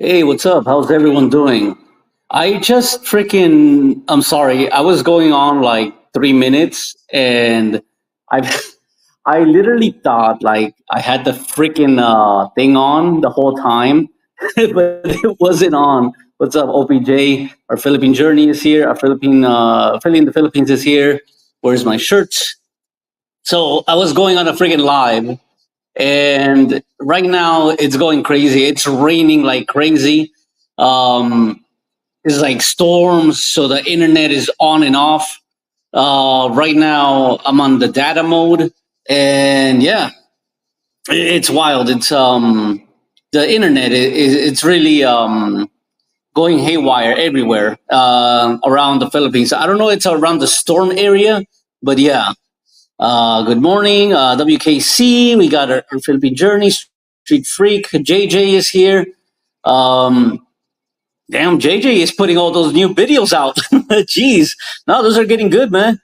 Hey, what's up? How's everyone doing? I just freaking, I'm sorry, I was going on like 3 minutes and I I literally thought like I had the freaking thing on the whole time, but it wasn't on. What's up, OPJ? Our Philippine journey is here. Our Philly in the Philippines is here. Where's my shirt? So I was going on a freaking live and right now it's going crazy. It's raining like crazy. Um, it's like storms, so the internet is on and off. Right now, I'm on the data mode, and yeah, it's wild. It's the internet is it's really going haywire everywhere around the Philippines. I don't know, it's around the storm area, but yeah. Good morning, WKC. We got our Philippine Journey, Street Freak. JJ is here. Um, Damn, JJ is putting all those new videos out. Jeez. No, those are getting good, man.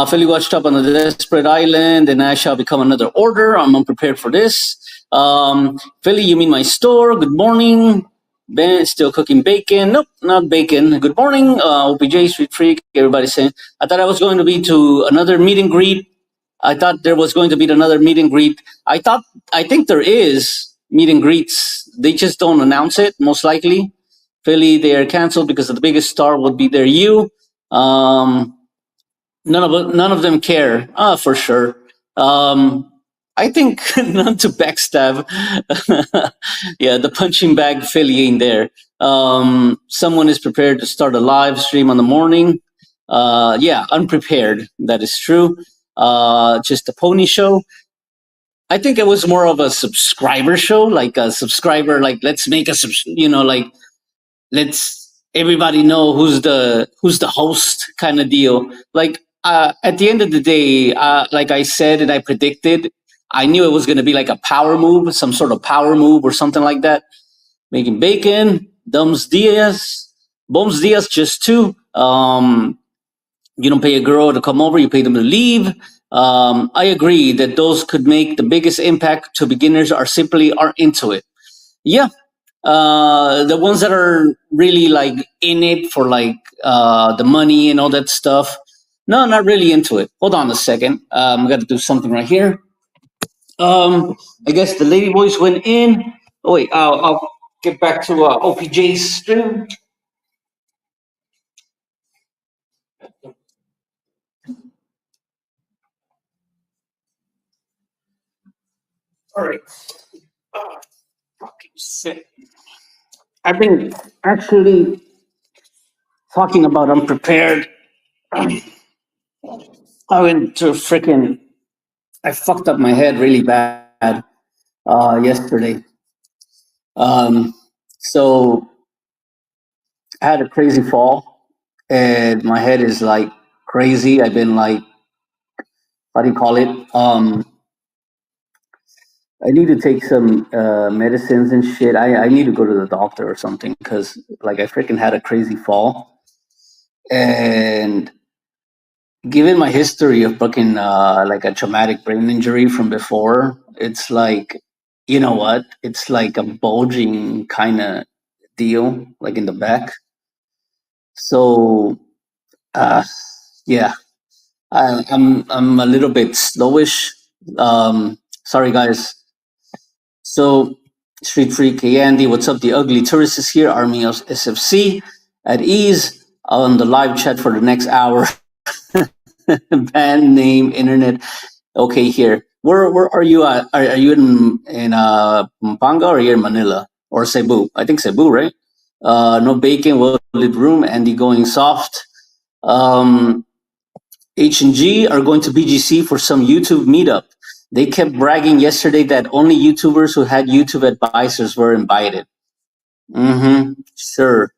Philly watched up on the desperate island, and I shall become another order. I'm unprepared for this. Philly, you mean my store? Good morning. Ben, still cooking bacon. Nope, not bacon. Good morning, OPJ, Street Freak. Everybody's saying, I thought I was going to be to another meet and greet. I thought there was going to be another meet and greet. I think there is meet and greets. They just don't announce it, most likely. Philly, they are canceled because the biggest star would be there. You. Um, none of them care. For sure. I think not to backstab. Yeah, the punching bag Philly ain't there. Someone is prepared to start a live stream on the morning. Yeah, unprepared. That is true. Just a pony show. I think it was more of a subscriber show, like a subscriber, like let's make a, like let's everybody know who's the host kind of deal. Like at the end of the day, like I said and I predicted, I knew it was going to be like a power move, some sort of power move or something like that. Making bacon, Boms Diaz, just two. You don't pay a girl to come over, you pay them to leave. I agree that those could make the biggest impact to beginners are simply aren't into it. Yeah, the ones that are really like in it for like the money and all that stuff. No, not really into it. Hold on a second. I got to do something right here. I guess the lady voice went in. Oh wait, I'll get back to OPJ's stream. All right. Oh, fucking shit. I've been actually talking about unprepared. I went to freaking. I fucked up my head really bad yesterday. Um, so I had a crazy fall, and my head is like crazy. I've been like, how do you call it? I need to take some medicines and shit. I need to go to the doctor or something because like I freaking had a crazy fall, and given my history of fucking like a traumatic brain injury from before, it's like, you know what? It's like a bulging kind of deal, like in the back. So, uh, yeah, I'm a little bit slowish. Sorry, guys. So, Street Freak, hey Andy, what's up? The Ugly Tourist is here. Army of SFC at ease on the live chat for the next hour. Band name, internet. Okay, here. Where are you at? Are you in Pampanga or are you in Manila or Cebu? I think Cebu, right? No bacon, well lit room. Andy going soft. Um, H and G are going to BGC for some YouTube meetup. They kept bragging yesterday that only YouTubers who had YouTube advisors were invited. Mm-hmm. Sure.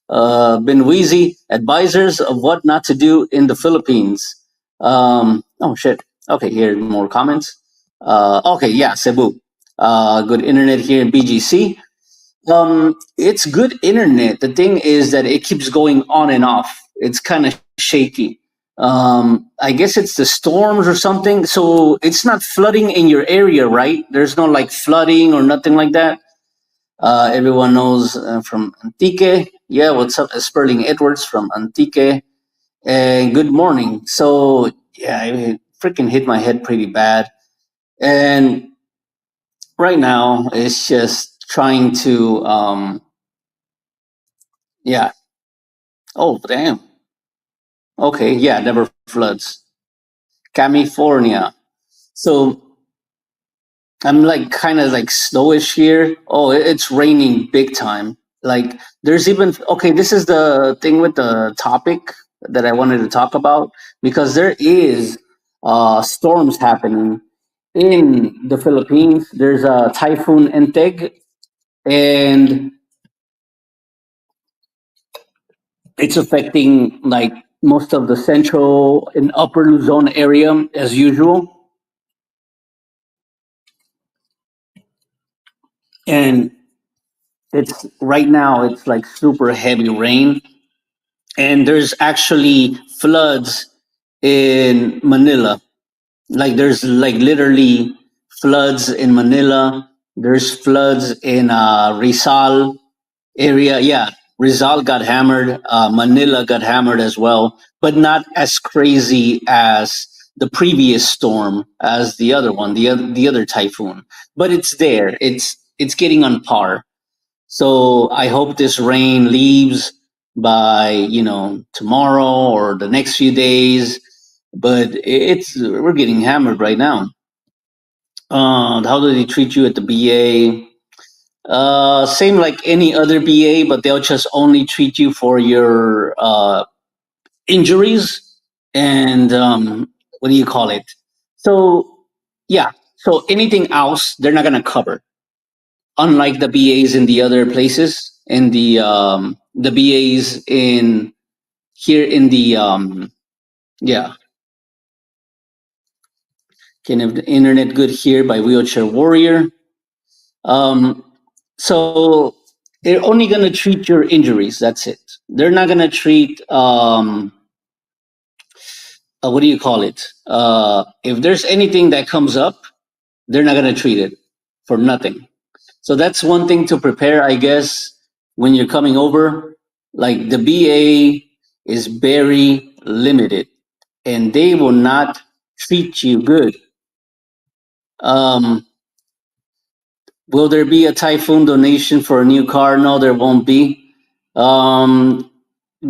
Been wheezy advisors of what not to do in the Philippines. Oh shit. Okay, here more comments. Okay, yeah, Cebu. Good internet here in BGC. It's good internet. The thing is that it keeps going on and off. It's kind of shaky. I guess it's the storms or something. So it's not flooding in your area, right? There's no like flooding or nothing like that. Everyone knows from Antique. Yeah, what's up? Sperling Edwards from Antique. And good morning. So, yeah, I freaking hit my head pretty bad. And right now, it's just trying to, yeah. Oh, damn. Okay, yeah, never floods. California. So I'm like kind of like snowish here. Oh, it's raining big time. Like there's even okay, this is the thing with the topic that I wanted to talk about because there is storms happening in the Philippines. There's a typhoon Enteg and it's affecting like most of the central and upper Luzon area as usual. And it's right now it's like super heavy rain and there's actually floods in Manila. Like there's like literally floods in Manila. There's floods in Rizal area. Yeah, Rizal got hammered. Manila got hammered as well, but not as crazy as the previous storm, as the other one, the other typhoon. But it's there. It's getting on par. So I hope this rain leaves by tomorrow or the next few days. But it's we're getting hammered right now. How do they treat you at the BA? Same like any other BA, but they'll just only treat you for your injuries and what do you call it? So yeah, so anything else they're not gonna cover. Unlike the BAs in the other places, in the BAs in here in the yeah, can have the internet good here by Wheelchair Warrior. Um, so they're only gonna treat your injuries. That's it. They're not gonna treat what do you call it? If there's anything that comes up, they're not gonna treat it for nothing. So that's one thing to prepare, I guess, when you're coming over. Like the BA is very limited and they will not treat you good. Um, will there be a typhoon donation for a new car? No, there won't be. Um,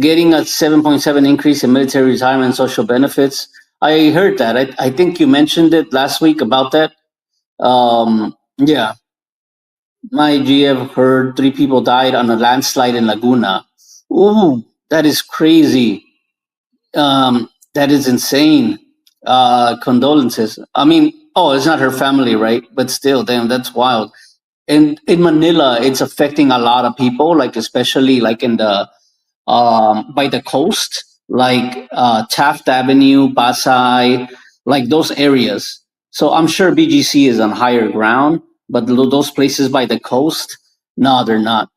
Getting a 7.7 increase in military retirement and social benefits. I heard that. I think you mentioned it last week about that. Yeah, my GF heard three people died on a landslide in Laguna. Ooh, that is crazy. That is insane. Condolences. I mean, oh, it's not her family, right? But still, damn, that's wild. And in Manila, it's affecting a lot of people, like especially like in the by the coast, like Taft Avenue, Pasay, like those areas. So I'm sure BGC is on higher ground, but those places by the coast, no, they're not.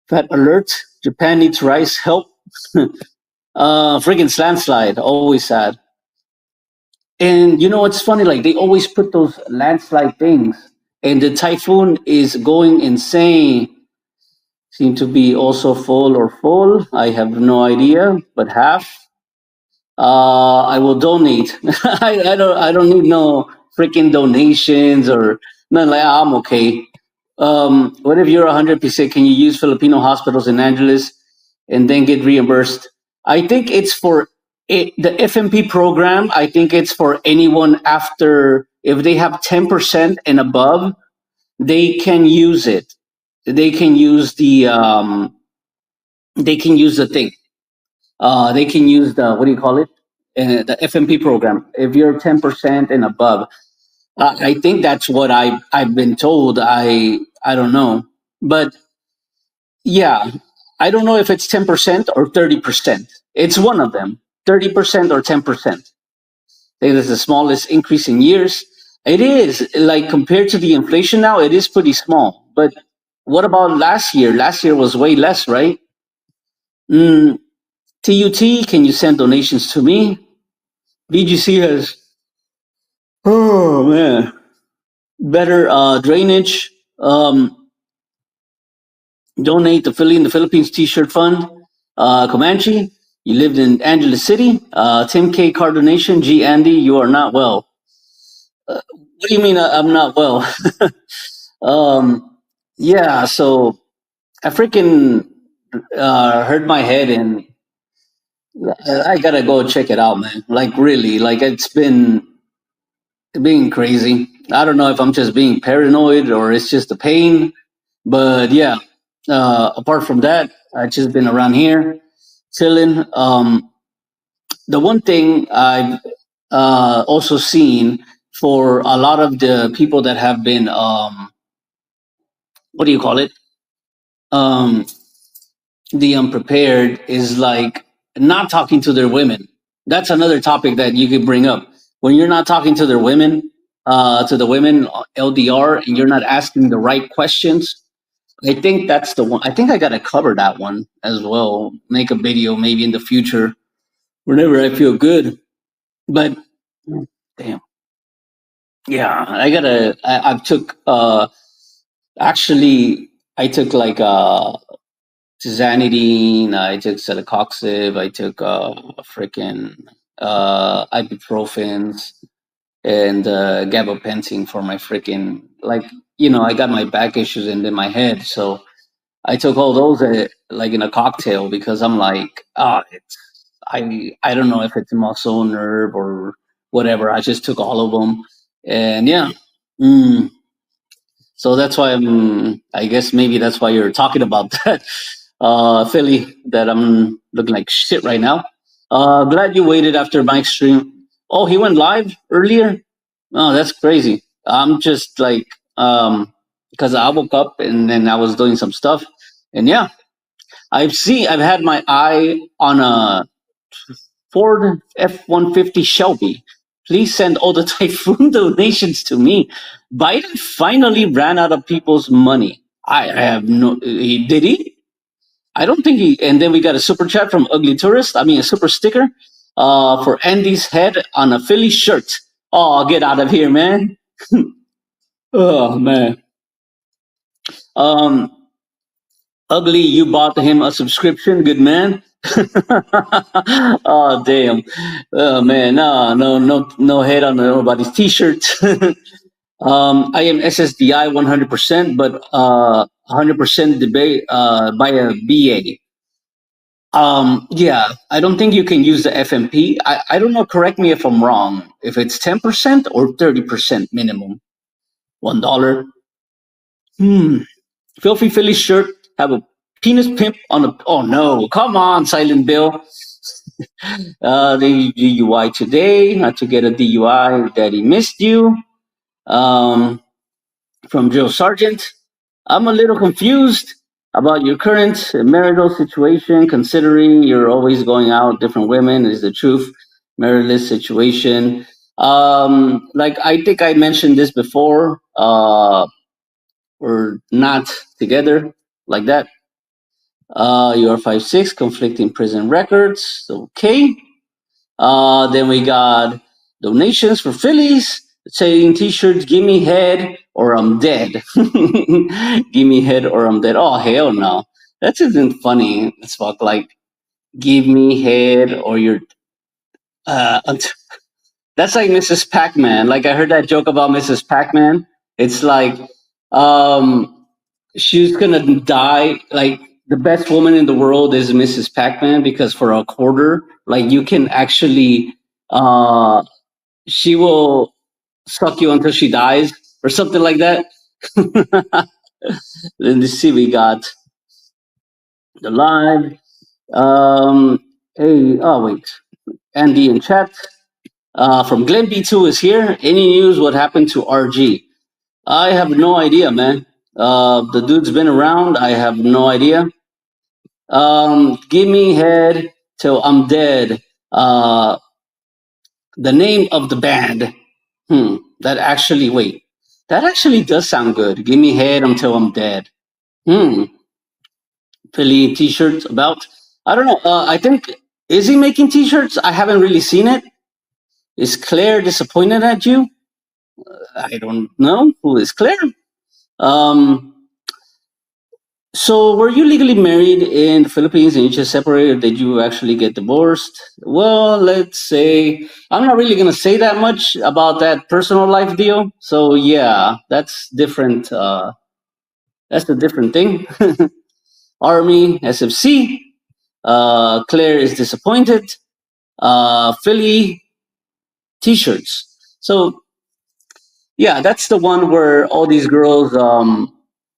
Fat alert! Japan needs rice help. Friggin' landslide, always sad. And you know what's funny? Like they always put those landslide things, and the typhoon is going insane. Seem to be also full or full. I have no idea, but half. I will donate. I don't need no freaking donations or nothing like I'm okay. What if you're 100%? Can you use Filipino hospitals in Angeles and then get reimbursed? I think it's for the FMP program. I think it's for anyone after if they have 10% and above, they can use it. They can use the thing. They can use the what do you call it? The FMP program. If you're 10% and above, I think that's what I've been told. I don't know, but yeah, I don't know if it's 10% or 30%. It's one of them, 30% or 10%. I think that's the smallest increase in years. It is like compared to the inflation now, it is pretty small. But what about last year? Last year was way less, right? Mm, TUT, can you send donations to me? BGC has, oh man, better drainage. Donate the Philly in the Philippines T-shirt fund. Comanche, you lived in Angeles City. Tim K. Card donation. G. Andy, you are not well. What do you mean I'm not well? um, yeah, so I freaking hurt my head and I gotta go check it out, man. Like really, like it's been being crazy. I don't know if I'm just being paranoid or it's just the pain, but yeah. Apart from that, I just been around here chilling. The one thing I've also seen for a lot of the people that have been what do you call it? Um, the unprepared is like not talking to their women. That's another topic that you could bring up. When you're not talking to their women, to the women LDR, and you're not asking the right questions, I think that's the one. I think I gotta cover that one as well. Make a video maybe in the future whenever I feel good. But damn, yeah, I gotta. I've took actually I took like tizanidine, I took celecoxib, I took freaking ibuprofens and gabapentin for my freaking like I got my back issues and in my head, so I took all those like in a cocktail because I'm like, it's I don't know if it's muscle nerve or whatever. I just took all of them, and yeah. Mm, so that's why I guess maybe that's why you're talking about that, Philly. That I'm looking like shit right now. Glad you waited after Mike's stream. Oh, he went live earlier. Oh, that's crazy. I'm just like, because I woke up and then I was doing some stuff, and yeah, I've had my eye on a Ford F-150 Shelby. Please send all the typhoon donations to me. Biden finally ran out of people's money. I have no. He did he? I don't think he. And then we got a super chat from Ugly Tourist. I mean, a super sticker for Andy's head on a Philly shirt. Oh, get out of here, man. Oh man. Um, Ugly, you bought him a subscription. Good man. Oh damn. Oh man, no head on nobody's t-shirt. I am SSDI 100%, but 100% debate by a BA. Yeah, I don't think you can use the FMP. I don't know. Correct me if I'm wrong. If it's 10% or 30% minimum, $1. Hmm. Filthy Philly shirt have a penis pimp on a. Oh no! Come on, Silent Bill. The DUI today. Not to get a DUI. Daddy missed you. Um, from Joe Sargent. I'm a little confused about your current marital situation, considering you're always going out with different women. Is the truth marital situation? Like I think I mentioned this before. We're not together like that. You are 5'6", conflicting prison records. Okay. Then we got donations for Phillies saying T-shirts, "Give me head or I'm dead." Give me head or I'm dead. Oh hell no, that isn't funny as fuck. Like, give me head or you're. Uh, that's like Mrs. Pac-Man. Like I heard that joke about Mrs. Pac-Man. It's like, um, she's gonna die. Like the best woman in the world is Mrs. Pac-Man because for a quarter, like you can actually she will suck you until she dies or something like that. Let me see, we got the live. Hey, oh wait, Andy in chat from Glen B2 is here. Any news? What happened to RG? I have no idea, man. The dude's been around. I have no idea. Give me head till I'm dead. Uh, the name of the band. That actually, wait. That actually does sound good. Give me head until I'm dead. Hmm. Philly t-shirts about. I don't know. I think is he making t-shirts? I haven't really seen it. Is Claire disappointed at you? I don't know. Who is Claire? Um. So, were you legally married in the Philippines and you just separated, or did you actually get divorced? Well, let's say I'm not really going to say that much about that personal life deal. So, yeah, that's different. That's a different thing. Army, SFC. Claire is disappointed. Philly, T-shirts. So, yeah, that's the one where all these girls,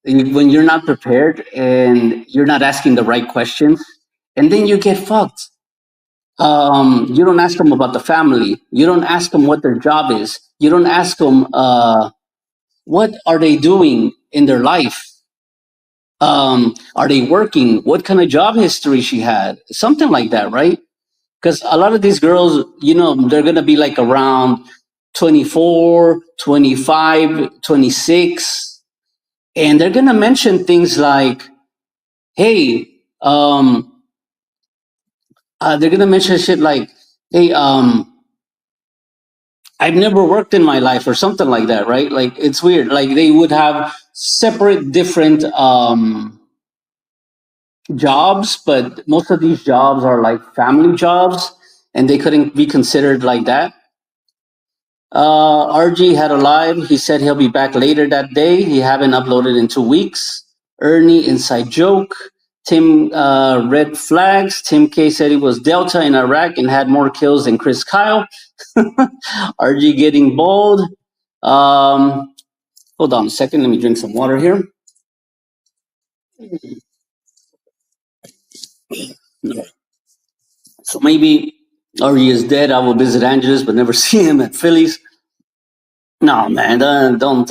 when you're not prepared and you're not asking the right questions, and then you get fucked. You don't ask them about the family. You don't ask them what their job is. You don't ask them what are they doing in their life. Are they working? What kind of job history she had? Something like that, right? Because a lot of these girls, they're gonna be like around 24, 25, 26, and they're gonna mention things like, "Hey," they're gonna mention shit like, "Hey, I've never worked in my life," or something like that, right? Like it's weird. Like they would have separate, different jobs, but most of these jobs are like family jobs, and they couldn't be considered like that. RG had a live. He said he'll be back later that day. He haven't uploaded in 2 weeks. Ernie inside joke. Tim red flags. Tim K said he was Delta in Iraq and had more kills than Chris Kyle. RG getting bold. Um, hold on a second. Let me drink some water here. So maybe RG is dead. I will visit Angeles, but never see him at Phillies. No, man, don't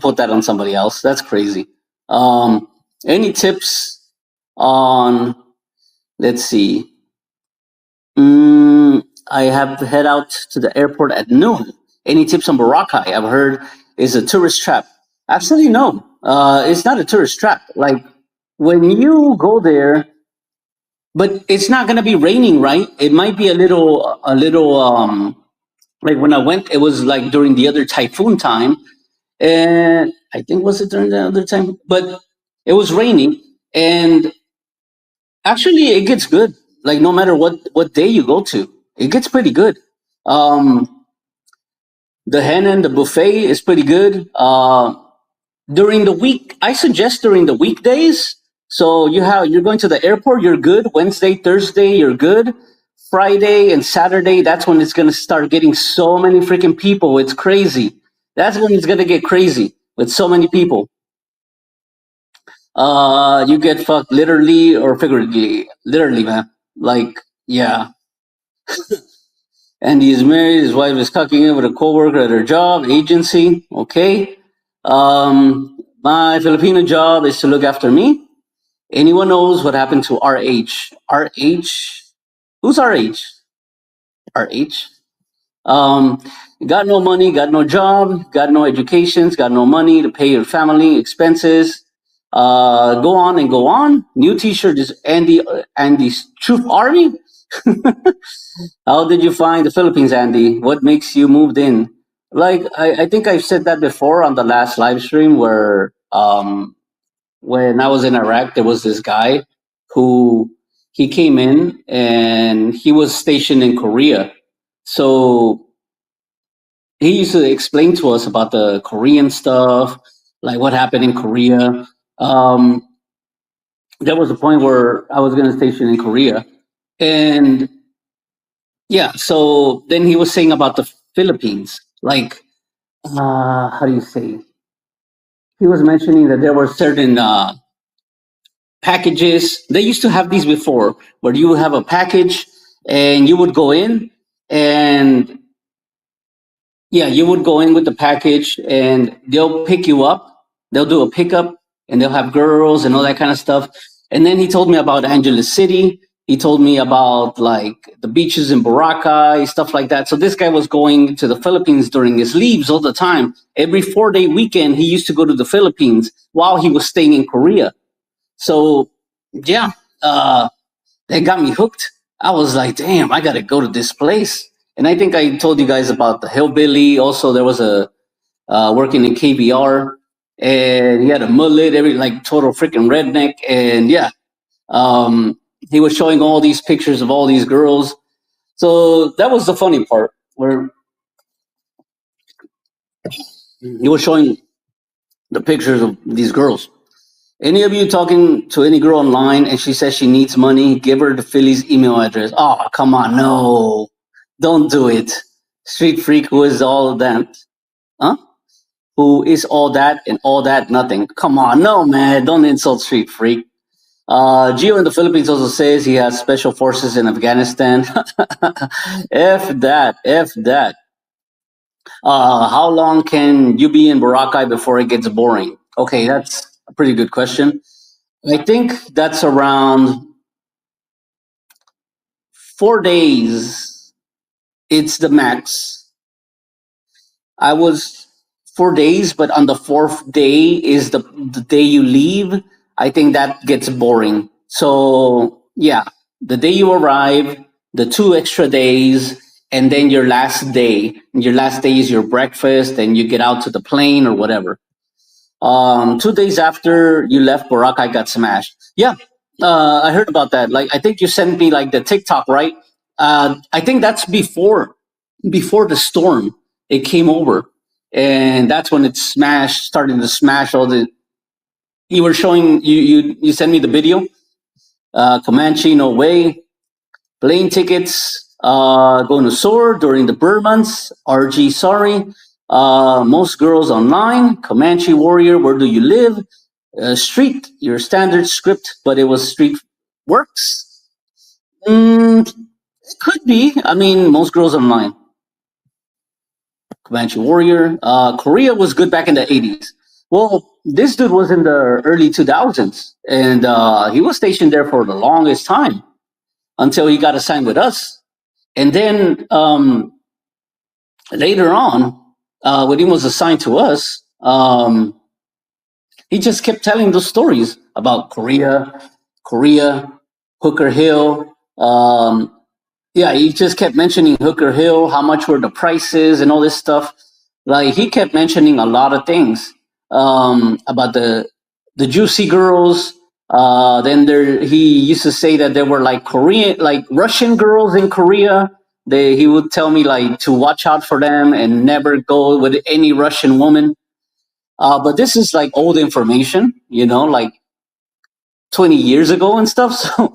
put that on somebody else. That's crazy. Any tips on? Let's see. I have to head out to the airport at noon. Any tips on Boracay? I've heard is a tourist trap. Absolutely no. It's not a tourist trap. Like when you go there, but it's not gonna be raining, right? It might be a little. Like when I went, it was like during the other typhoon time, and I think was it during the other time, but it was raining, and actually it gets good. Like no matter what day you go to, it gets pretty good. Um, the hen and the buffet is pretty good. During the week, I suggest during the weekdays. So you're going to the airport, you're good. Wednesday, Thursday, you're good. Friday and Saturday, that's when it's gonna start getting so many freaking people. It's crazy. That's when it's gonna get crazy with so many people. You get fucked literally or figuratively. Literally, man. Like, yeah. And he is married. His wife is cucking him with a coworker at her job, agency. Okay. My Filipino job is to look after me. Anyone knows what happened to RH? RH? Who's RH? RH? Um, got no money, got no job, got no educations, got no money to pay your family expenses. Go on and go on. New T-shirt is Andy's Truth Army. How did you find the Philippines, Andy? What makes you moved in? Like I think I've said that before on the last live stream where when I was in Iraq, there was this guy who he came in and he was stationed in Korea. So he used to explain to us about the Korean stuff, like what happened in Korea. Um, there was a point where I was going to station in Korea, and yeah. So then he was saying about the Philippines, like how do you say? He was mentioning that there were certain packages. They used to have these before, where you would have a package and you would go in and yeah, you would go in with the package and they'll pick you up. They'll do a pickup and they'll have girls and all that kind of stuff. And then he told me about Angeles City. He told me about like the beaches in Boracay, stuff like that. So this guy was going to the Philippines during his leaves all the time. Every 4 day weekend, he used to go to the Philippines while he was staying in Korea. So yeah, they got me hooked. I was like, damn, I got to go to this place. And I think I told you guys about the hillbilly. Also, there was a working in KBR. and he had a mullet, every like total freaking redneck, and yeah, he was showing all these pictures of all these girls. So that was the funny part, where he was showing the pictures of these girls. Any of you talking to any girl online and she says she needs money, give her the Philly's email address. Oh, come on, no, don't do it. Street freak who is all that, huh? Who is all that and all that nothing? Come on, no man, don't insult street freak. Gio in the Philippines also says he has special forces in Afghanistan. F that, F that. How long can you be in Boracay before it gets boring? Okay, that's a pretty good question. I think that's around 4 days. It's the max. I was 4 days, but on the fourth day is the day you leave. I think that gets boring. So yeah, the day you arrive, the 2 extra days, and then your last day. Your last day is your breakfast, and you get out to the plane or whatever. 2 days after you left, Boracay got smashed. Yeah, I heard about that. Like, I think you sent me like the TikTok, right? I think that's before the storm. It came over, and that's when it smashed, started to smash all the. You were showing you sent me the video. Comanche, no way. Plane tickets going to soar during the bird months. RG, sorry. Most girls online. Comanche Warrior, where do you live? Street, your standard script, but it was street works. It could be. I mean, most girls online. Comanche Warrior. Korea was good back in the 80s. Well, this dude was in the early 2000s, and he was stationed there for the longest time until he got assigned with us. And then later on, when he was assigned to us, he just kept telling those stories about Korea, Hooker Hill. Yeah, he just kept mentioning Hooker Hill, how much were the prices and all this stuff. Like, he kept mentioning a lot of things about the juicy girls. Then he used to say that there were like Korean, like Russian girls in Korea. He would tell me like to watch out for them and never go with any Russian woman. But this is like old information, like 20 years ago and stuff. So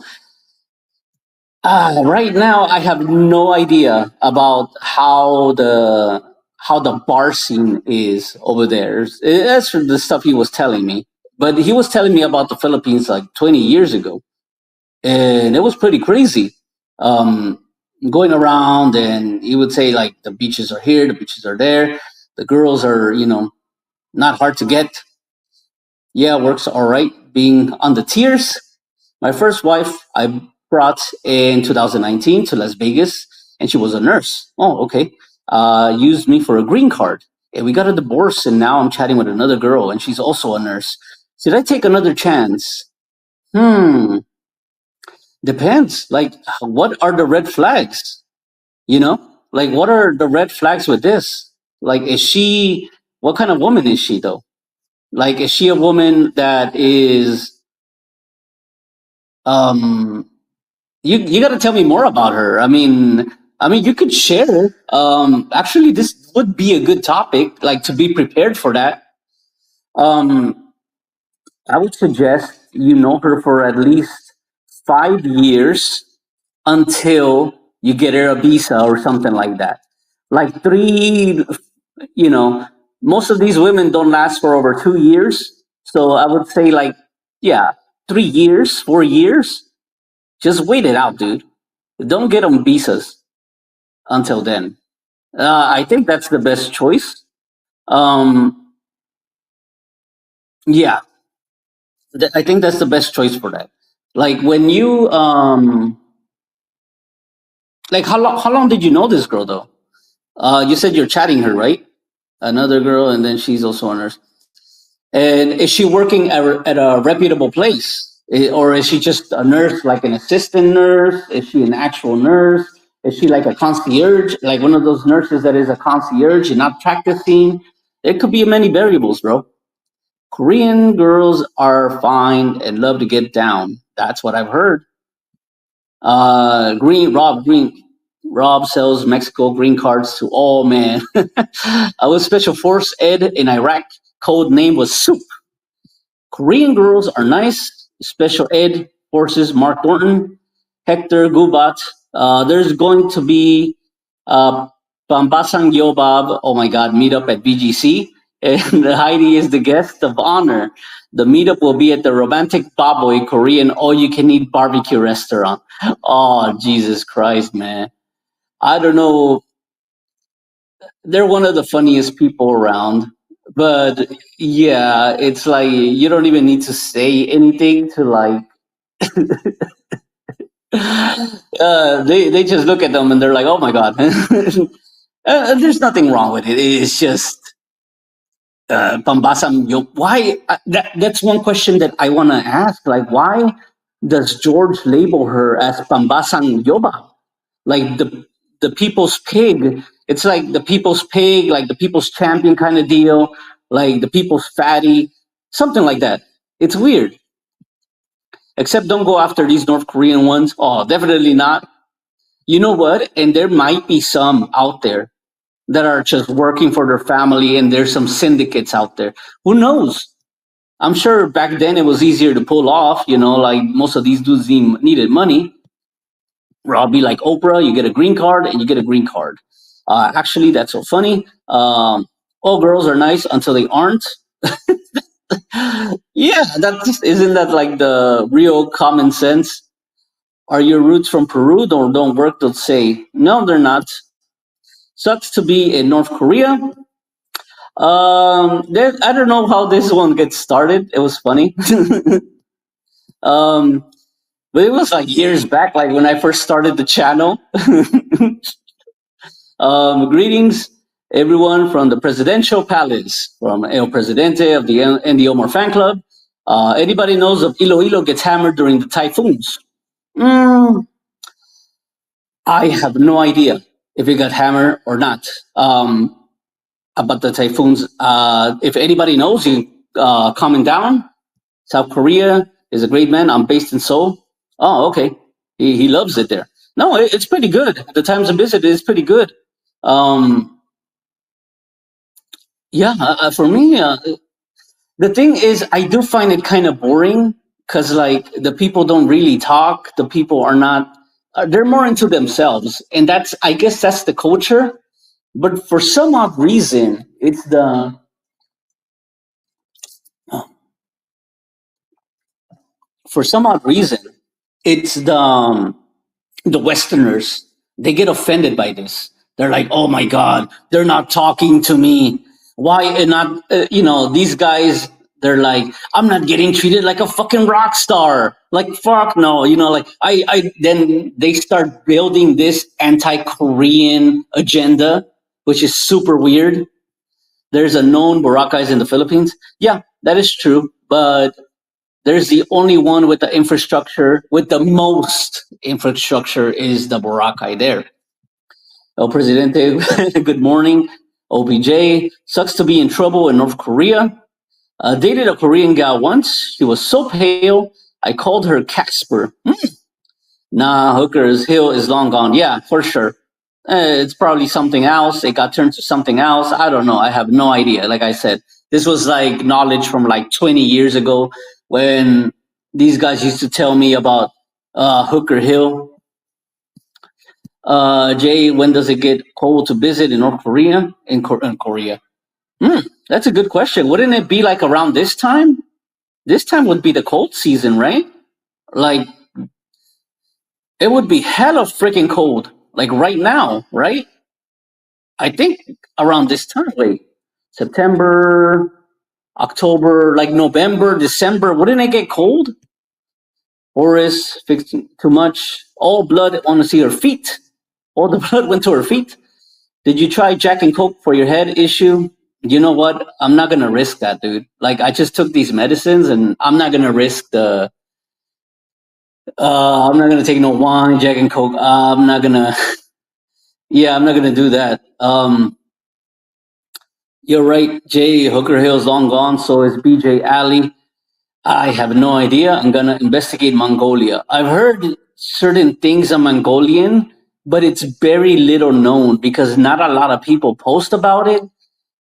right now, I have no idea about how the bar scene is over there. That's the stuff he was telling me. But he was telling me about the Philippines like 20 years ago, and it was pretty crazy. Um, Going around, and he would say like the beaches are here, the beaches are there, the girls are not hard to get. Yeah, works all right. Being on the tiers. My first wife I brought in 2019 to Las Vegas, and she was a nurse. Oh, okay. Used me for a green card. And we got a divorce, and now I'm chatting with another girl, and she's also a nurse. Should I take another chance? Hmm. Depends. Like, what are the red flags? Like, what are the red flags with this? Like, what kind of woman is she, though? Like, is she a woman that is, um, you got to tell me more about her. I mean, you could share. Actually, this would be a good topic, like to be prepared for that. Um, I would suggest you know her for at least 5 years until you get her a visa or something like that. Like three, you know, most of these women don't last for over 2 years. So I would say like, yeah, 3 years, 4 years. Just wait it out, dude. Don't get them visas until then. I think that's the best choice. Um, yeah, I think that's the best choice for that. Like when you like how long did you know this girl though? You said you're chatting her, right? Another girl, and then she's also a nurse. And is she working at a reputable place? Or is she just a nurse, like an assistant nurse? Is she an actual nurse? Is she like a concierge, like one of those nurses that is a concierge and not practicing? It could be many variables, bro. Korean girls are fine and love to get down. That's what I've heard. Rob sells Mexico green cards to all man. I was Special Force Ed in Iraq. Code name was Soup. Korean girls are nice. Special Ed Forces Mark Thornton, Hector Gubat. There's going to be uh, Pambasang Yobab. Oh my God, meetup at BGC. And Heidi is the guest of honor. The meetup will be at the Romantic Baboy Korean all-you-can-eat barbecue restaurant. Oh, Jesus Christ, man. I don't know. They're one of the funniest people around. But yeah, it's like you don't even need to say anything to like they just look at them and they're like, "Oh my god." There's nothing wrong with it. It's just pambasam yo. Why? That's one question that I want to ask. Like, why does George label her as pambasang yoba? Like the people's pig. It's like the people's pig, like the people's champion kind of deal, like the people's fatty, something like that. It's weird. Except don't go after these North Korean ones. Oh, definitely not. You know what? And there might be some out there that are just working for their family, and there's some syndicates out there. Who knows? I'm sure back then it was easier to pull off. Like most of these dudes needed money. Where I'll be like Oprah, you get a green card and you get a green card. Actually, that's so funny. All girls are nice until they aren't. Yeah, that's isn't that like the real common sense? Are your roots from Peru? Don't work. They'll say no, they're not. Sucks to be in North Korea. I don't know how this one gets started. It was funny. um, but it was like years back, like when I first started the channel. Greetings, everyone from the Presidential Palace, from El Presidente of the Andy Omar Fan Club. Anybody knows of Iloilo gets hammered during the typhoons? Mm, I have no idea if it got hammered or not. About the typhoons. If anybody knows, you comment down. South Korea is a great man. I'm based in Seoul. Oh, okay. He loves it there. No, it's pretty good. The times of visit is pretty good. Um, yeah, for me, the thing is, I do find it kind of boring because, like, the people don't really talk. The people are not, they're more into themselves. And I guess that's the culture. But for some odd reason, for some odd reason, it's the Westerners. They get offended by this. They're like, "Oh my God, they're not talking to me. Why and not? These guys. They're like, I'm not getting treated like a fucking rock star. Like fuck no. Like Then they start building this anti-Korean agenda, which is super weird. There's a known Barackais in the Philippines. Yeah, that is true, but there's the only one with the infrastructure, with the most infrastructure is the Boracay there. El Presidente, good morning. OBJ, sucks to be in trouble in North Korea. Dated a Korean gal once. She was so pale, I called her Casper. Nah, Hooker's Hill is long gone. Yeah, for sure. It's probably something else. It got turned to something else. I don't know. I have no idea. Like I said, this was like knowledge from like 20 years ago when these guys used to tell me about Hooker Hill. Jay, when does it get cold to visit in North Korea? In Korea. That's a good question. Wouldn't it be like around this time? This time would be the cold season, right? Like it would be hella freaking cold. Like right now, right? I think around this time. Wait, September, October, like November, December. Wouldn't it get cold? Boris fixed too much. All blood want to see her feet. All the blood went to her feet. Did you try Jack and Coke for your head issue? You know what? I'm not gonna risk that, dude. Like I just took these medicines, and I'm not gonna risk the. I'm not gonna take no wine, Jack and Coke. I'm not gonna. Yeah, I'm not gonna do that. You're right, Jay. Hooker Hill's long gone. So is BJ Alley. I have no idea. I'm gonna investigate Mongolia. I've heard certain things on Mongolian, but it's very little known because not a lot of people post about it.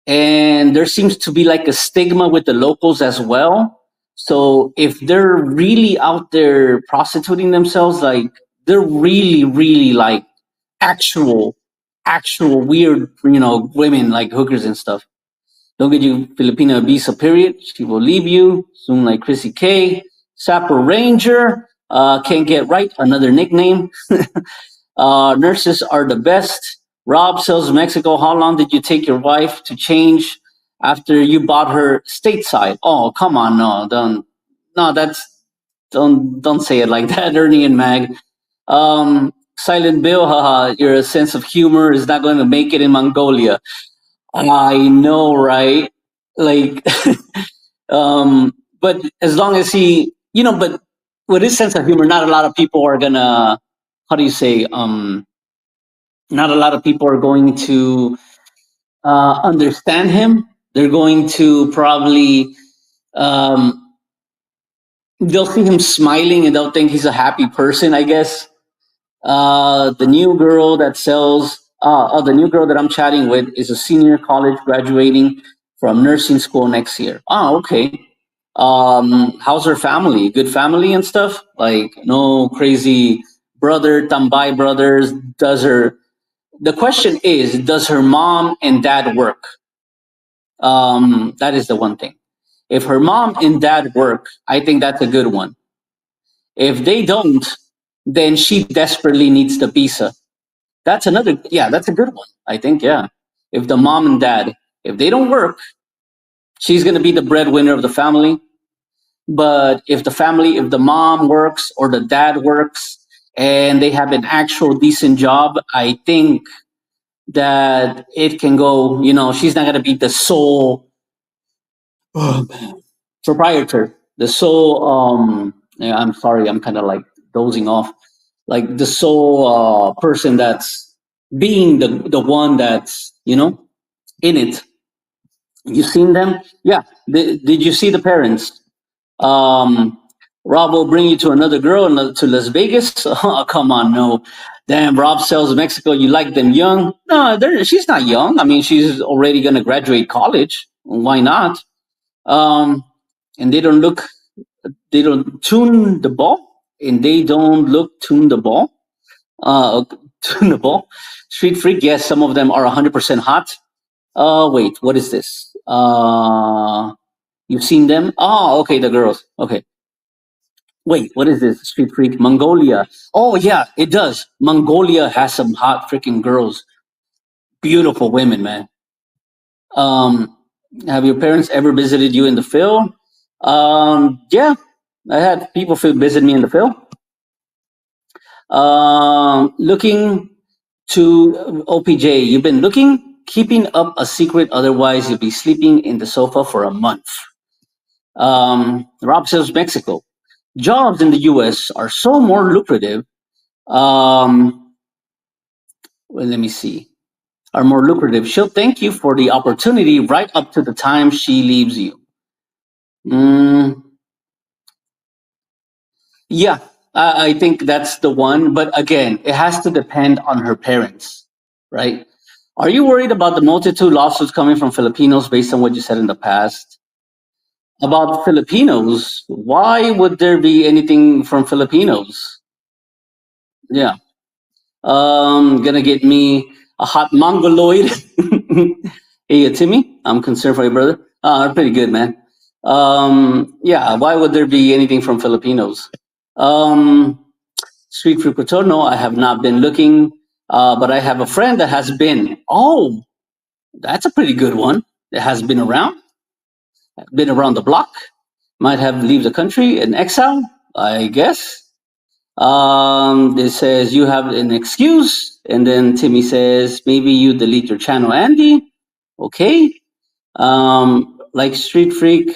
And there seems to be like a stigma with the locals as well. So if they're really out there prostituting themselves, like they're really, really like actual, actual weird, women like hookers and stuff. Don't get you Filipina visa, period. She will leave you soon, like Chrissy K. Sapper Ranger, can't get right, another nickname. Nurses are the best. Rob sells Mexico. How long did you take your wife to change after you bought her stateside? Oh, come on, no, don't, no, don't say it like that, Ernie and Mag. Silent Bill, haha, your sense of humor is not going to make it in Mongolia. I know, right? Like, but as long as but with his sense of humor, not a lot of people are gonna, how do you say, not a lot of people are going to understand him. They're going to probably, um, they'll see him smiling and they'll think he's a happy person, I guess. The new girl that sells, the new girl that I'm chatting with is a senior college graduating from nursing school next year. Oh, okay. How's her family? Good family and stuff? Like, no crazy brother, Tambay brothers. The question is, does her mom and dad work? That is the one thing. If her mom and dad work, I think that's a good one. If they don't, then she desperately needs the visa. Yeah, that's a good one. I think, yeah. If the mom and dad, if they don't work, she's going to be the breadwinner of the family. But if the mom works or the dad works and they have an actual decent job, I think that it can go, she's not going to be the sole proprietor, the sole, yeah, I'm sorry, I'm kind of like dozing off, like the sole person that's being the one that's, in it. You seen them? Yeah. Did you see the parents? Um, Rob will bring you to another girl to Las Vegas. Oh, come on, no. Damn, Rob sells Mexico. You like them young? No, she's not young. I mean, she's already going to graduate college. Why not? Um, and they don't tune the ball, and they don't look tune the ball. Uh, tune the ball. Street Freak, yes, some of them are 100% hot. Wait, what is this? You've seen them? Oh, okay, the girls. Okay. Wait, what is this? Street Freak? Mongolia. Oh, yeah, it does. Mongolia has some hot freaking girls. Beautiful women, man. Um, have your parents ever visited you in the film? Yeah, I had people visit me in the film. Looking to OPJ, you've been keeping up a secret, otherwise you'll be sleeping in the sofa for a month. Rob says Mexico. Jobs in the US are so more lucrative. Well, let me see. Are more lucrative. She'll thank you for the opportunity right up to the time she leaves you. Mm, yeah, I think that's the one. But again, it has to depend on her parents, right? Are you worried about the multitude lawsuits coming from Filipinos based on what you said in the past? About Filipinos, why would there be anything from Filipinos? Yeah. Gonna get me a hot mongoloid. Hey, Timmy, I'm concerned for you, brother. Pretty good, man. Yeah, why would there be anything from Filipinos? Um, Street Food Cotono, I have not been looking, but I have a friend that has been. Oh, that's a pretty good one. It has been around the block. Might have leave the country in exile, I guess. It says you have an excuse, and then Timmy says maybe you delete your channel, Andy. Okay. Like Street Freak,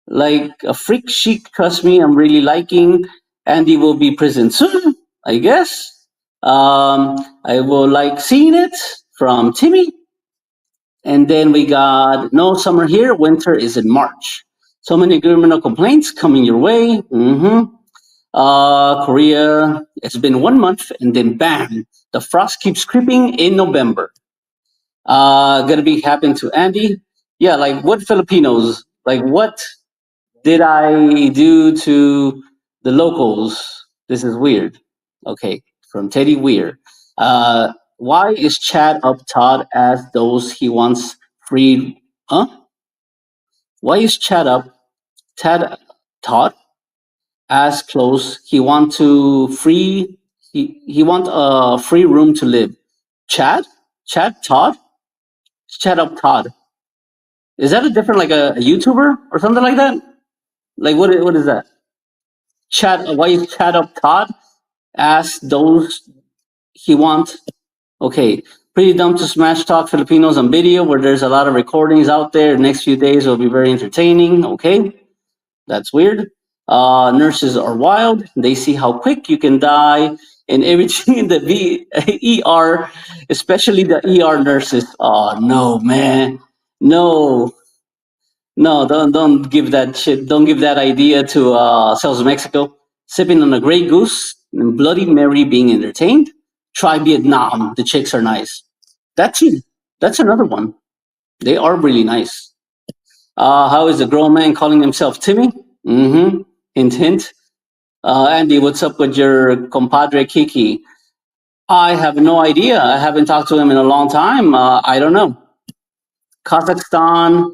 like a freak chic. Trust me, I'm really liking. Andy will be prison soon, I guess. I will like seeing it from Timmy. And then we got no summer here, winter is in March. So many criminal complaints coming your way. Korea, it's been 1 month, and then bam, the frost keeps creeping in November. Gonna be happening to Andy. Yeah, like what Filipinos? Like what did I do to the locals? This is weird. Okay, from Teddy Weir. Why is Chad up Todd as those he wants freed? Huh? Why is Chad up Tad Todd as close? He want to free. He want a free room to live. Chad? Chad Todd? Chad up Todd. Is that a different like a YouTuber or something like that? Like what is that? Chad? Why is Chad up Todd? Ask those he want. Okay, pretty dumb to smash talk Filipinos on video where there's a lot of recordings out there. The next few days will be very entertaining. Okay, that's weird. Nurses are wild. They see how quick you can die and everything in the ER, especially the ER nurses. Oh no, man, no. No, don't give that shit. Don't give that idea to Sales Mexico. Sipping on a Grey Goose and Bloody Mary being entertained. Try Vietnam. The chicks are nice. That's it. That's another one. They are really nice. How is the grown man calling himself Timmy? Mm-hmm. Hint, hint. Andy, what's up with your compadre Kiki? I have no idea. I haven't talked to him in a long time. I don't know. Kazakhstan,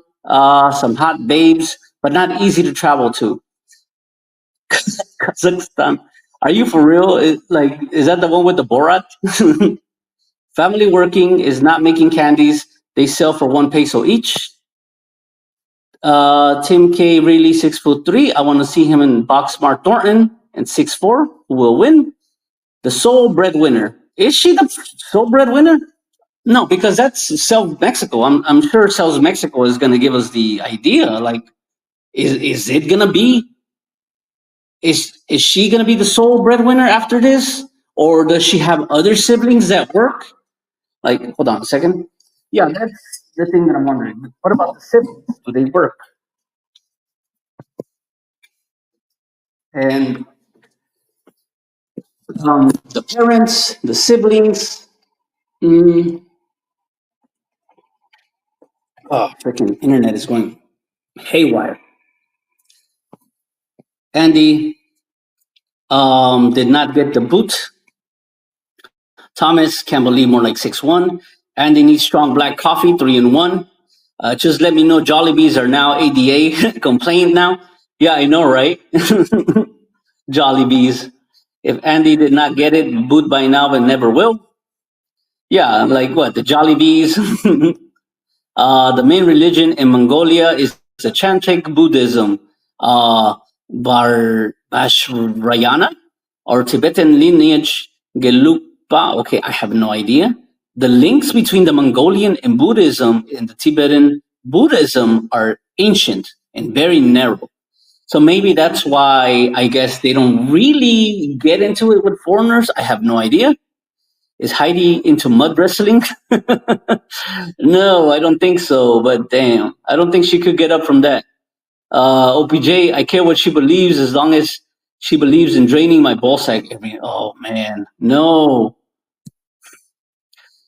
some hot babes, but not easy to travel to. Kazakhstan. Are you for real? Is that the one with the Borat? Family working is not making candies. They sell for 1 peso each. Tim K really 6'3". I want to see him in Box Smart Thornton and 6'4". Who will win? The sole breadwinner. Is she the sole breadwinner? No, because that's Self Mexico. I'm sure Self Mexico is going to give us the idea. Like, is it going to be? Is she going to be the sole breadwinner after this, or does she have other siblings that work? Like, hold on a second. Yeah, that's the thing that I'm wondering. What about the siblings? Do they work? And the parents, the siblings. Mm, oh, freaking internet is going haywire. Andy did not get the boot. Thomas can't believe more like 6'1". Andy needs strong black coffee, 3-in-1. Just let me know Jollibees are now ADA complaint now. Yeah, I know, right? Jollibees. If Andy did not get it, boot by now and never will. Yeah, like what? The Jollibees. The main religion in Mongolia is the Chantek Buddhism, Vajrayana, or Tibetan lineage Gelugpa. Okay, I have no idea. The links between the Mongolian and Buddhism and the Tibetan Buddhism are ancient and very narrow. So maybe that's why I guess they don't really get into it with foreigners. I have no idea. Is Heidi into mud wrestling? No, I don't think so. But damn, I don't think she could get up from that. OPJ, I care what she believes as long as she believes in draining my ballsack. I mean, oh man, no,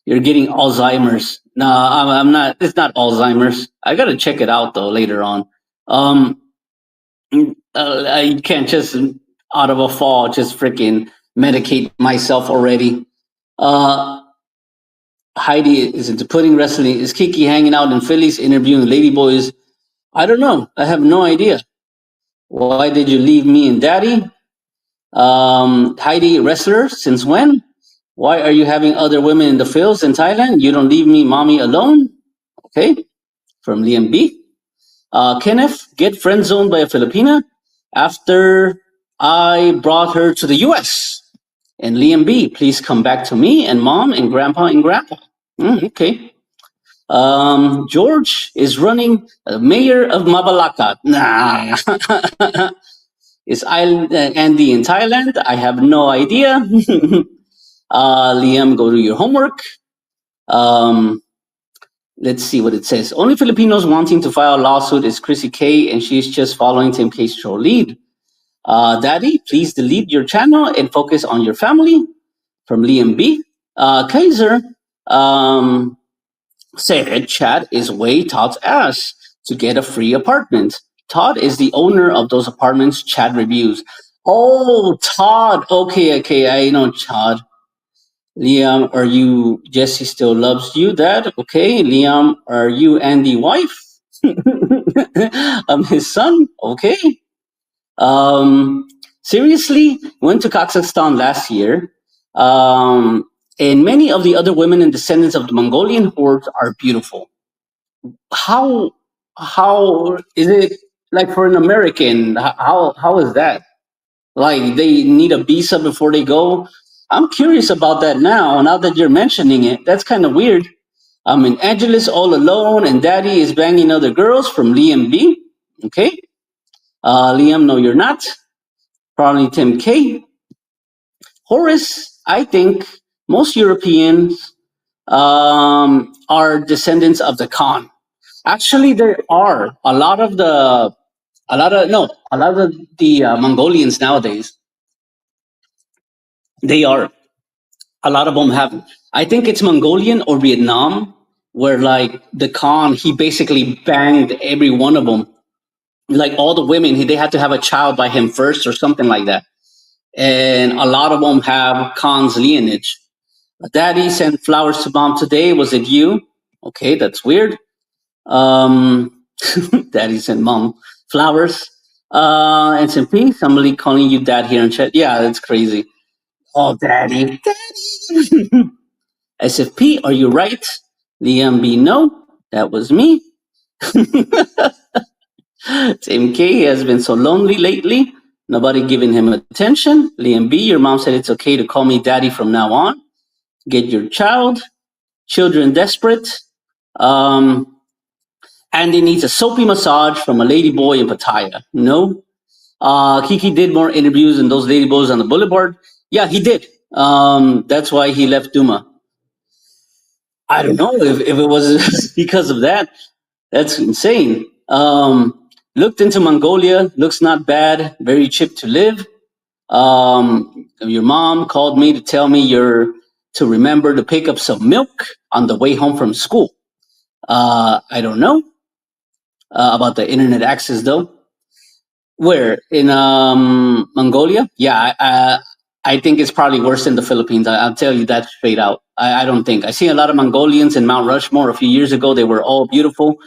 you're getting Alzheimer's. No, I'm not. It's not Alzheimer's. I gotta check it out though later on. Um, I can't just out of a fall just freaking medicate myself already. Uh, Heidi is into pudding wrestling. Is Kiki hanging out in Phillies interviewing ladyboys? I don't know. I have no idea. Why did you leave me and Daddy? Heidi, wrestler, since when? Why are you having other women in the fields in Thailand? You don't leave me, mommy, alone? Okay, from Liam B. Kenneth, get friend zoned by a Filipina after I brought her to the US. And Liam B, please come back to me and mom and grandpa and grandpa. Okay. George is running mayor of Mabalacat. Nah. Is Andy in Thailand? I have no idea. Liam, go do your homework. Um, Let's see what it says. Only Filipinos wanting to file a lawsuit is Chrissy K, and she's just following Tim K's show lead. Daddy, please delete your channel and focus on your family. From Liam B. Kaiser um, said Chad is way Todd's ass to get a free apartment. Todd is the owner of those apartments Chad reviews. Oh, Todd. Okay, okay. I know Todd. Liam, are you Jesse still loves you, Dad? Okay. Liam, are you Andy wife? I'm his son. Okay. Um, Seriously, went to Kazakhstan last year. Um, and many of the other women and descendants of the Mongolian hordes are beautiful. How how is it like for an American? How is that? Like they need a visa before they go? I'm curious about that now. Now that you're mentioning it, that's kind of weird. I'm in Angeles all alone, and Daddy is banging other girls from Liam B. Okay, Liam, no, you're not. Probably Tim K. Horace, I think most Europeans are descendants of the Khan. Actually, there are a lot of the Mongolians nowadays. They are a lot of them have. I think it's Mongolian or Vietnam, where like the Khan, he basically banged every one of them. Like all the women, they had to have a child by him first or something like that. And a lot of them have Khan's lineage. Daddy sent flowers to mom today. Was it you? Okay, that's weird. Um, Daddy sent mom flowers. And SMP, somebody calling you dad here in chat. Yeah, that's crazy. Oh, daddy. Daddy. SFP, are you right? Liam B, no, that was me. Tim K has been so lonely lately. Nobody giving him attention. Liam B, your mom said it's okay to call me daddy from now on. Get your child. Children desperate. Um, and he needs a soapy massage from a ladyboy in Pattaya. No. Kiki did more interviews than those ladyboys on the boulevard. Yeah, he did. That's why he left Duma. I don't know if it was because of that. That's insane. Looked into Mongolia. Looks not bad. Very cheap to live. Your mom called me to tell me you're to remember to pick up some milk on the way home from school. I don't know about the internet access though. Where in Mongolia? Yeah, I think it's probably worse than the Philippines. I'll tell you that straight out. I don't think I see a lot of Mongolians in Mount Rushmore a few years ago. They were all beautiful.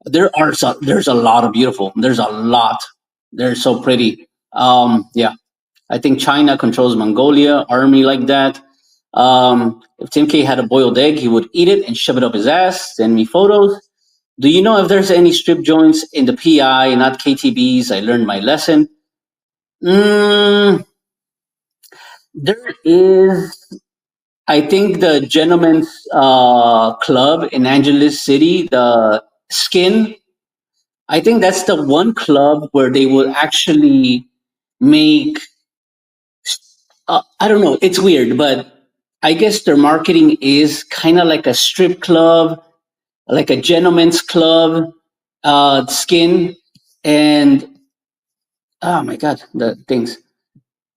There's a lot of beautiful. There's a lot. They're so pretty. Yeah, I think China controls Mongolia army like that. If Tim K had a boiled egg, he would eat it and shove it up his ass. Send me photos. Do you know if there's any strip joints in the PI, not KTBs? I learned my lesson. Mm, there is, I think, the Gentlemen's Club in Angeles City, the Skin. I think that's the one club where they will actually make. I don't know. It's weird, but I guess their marketing is kind of like a strip club, like a gentleman's club, Skin, and oh my god, the things.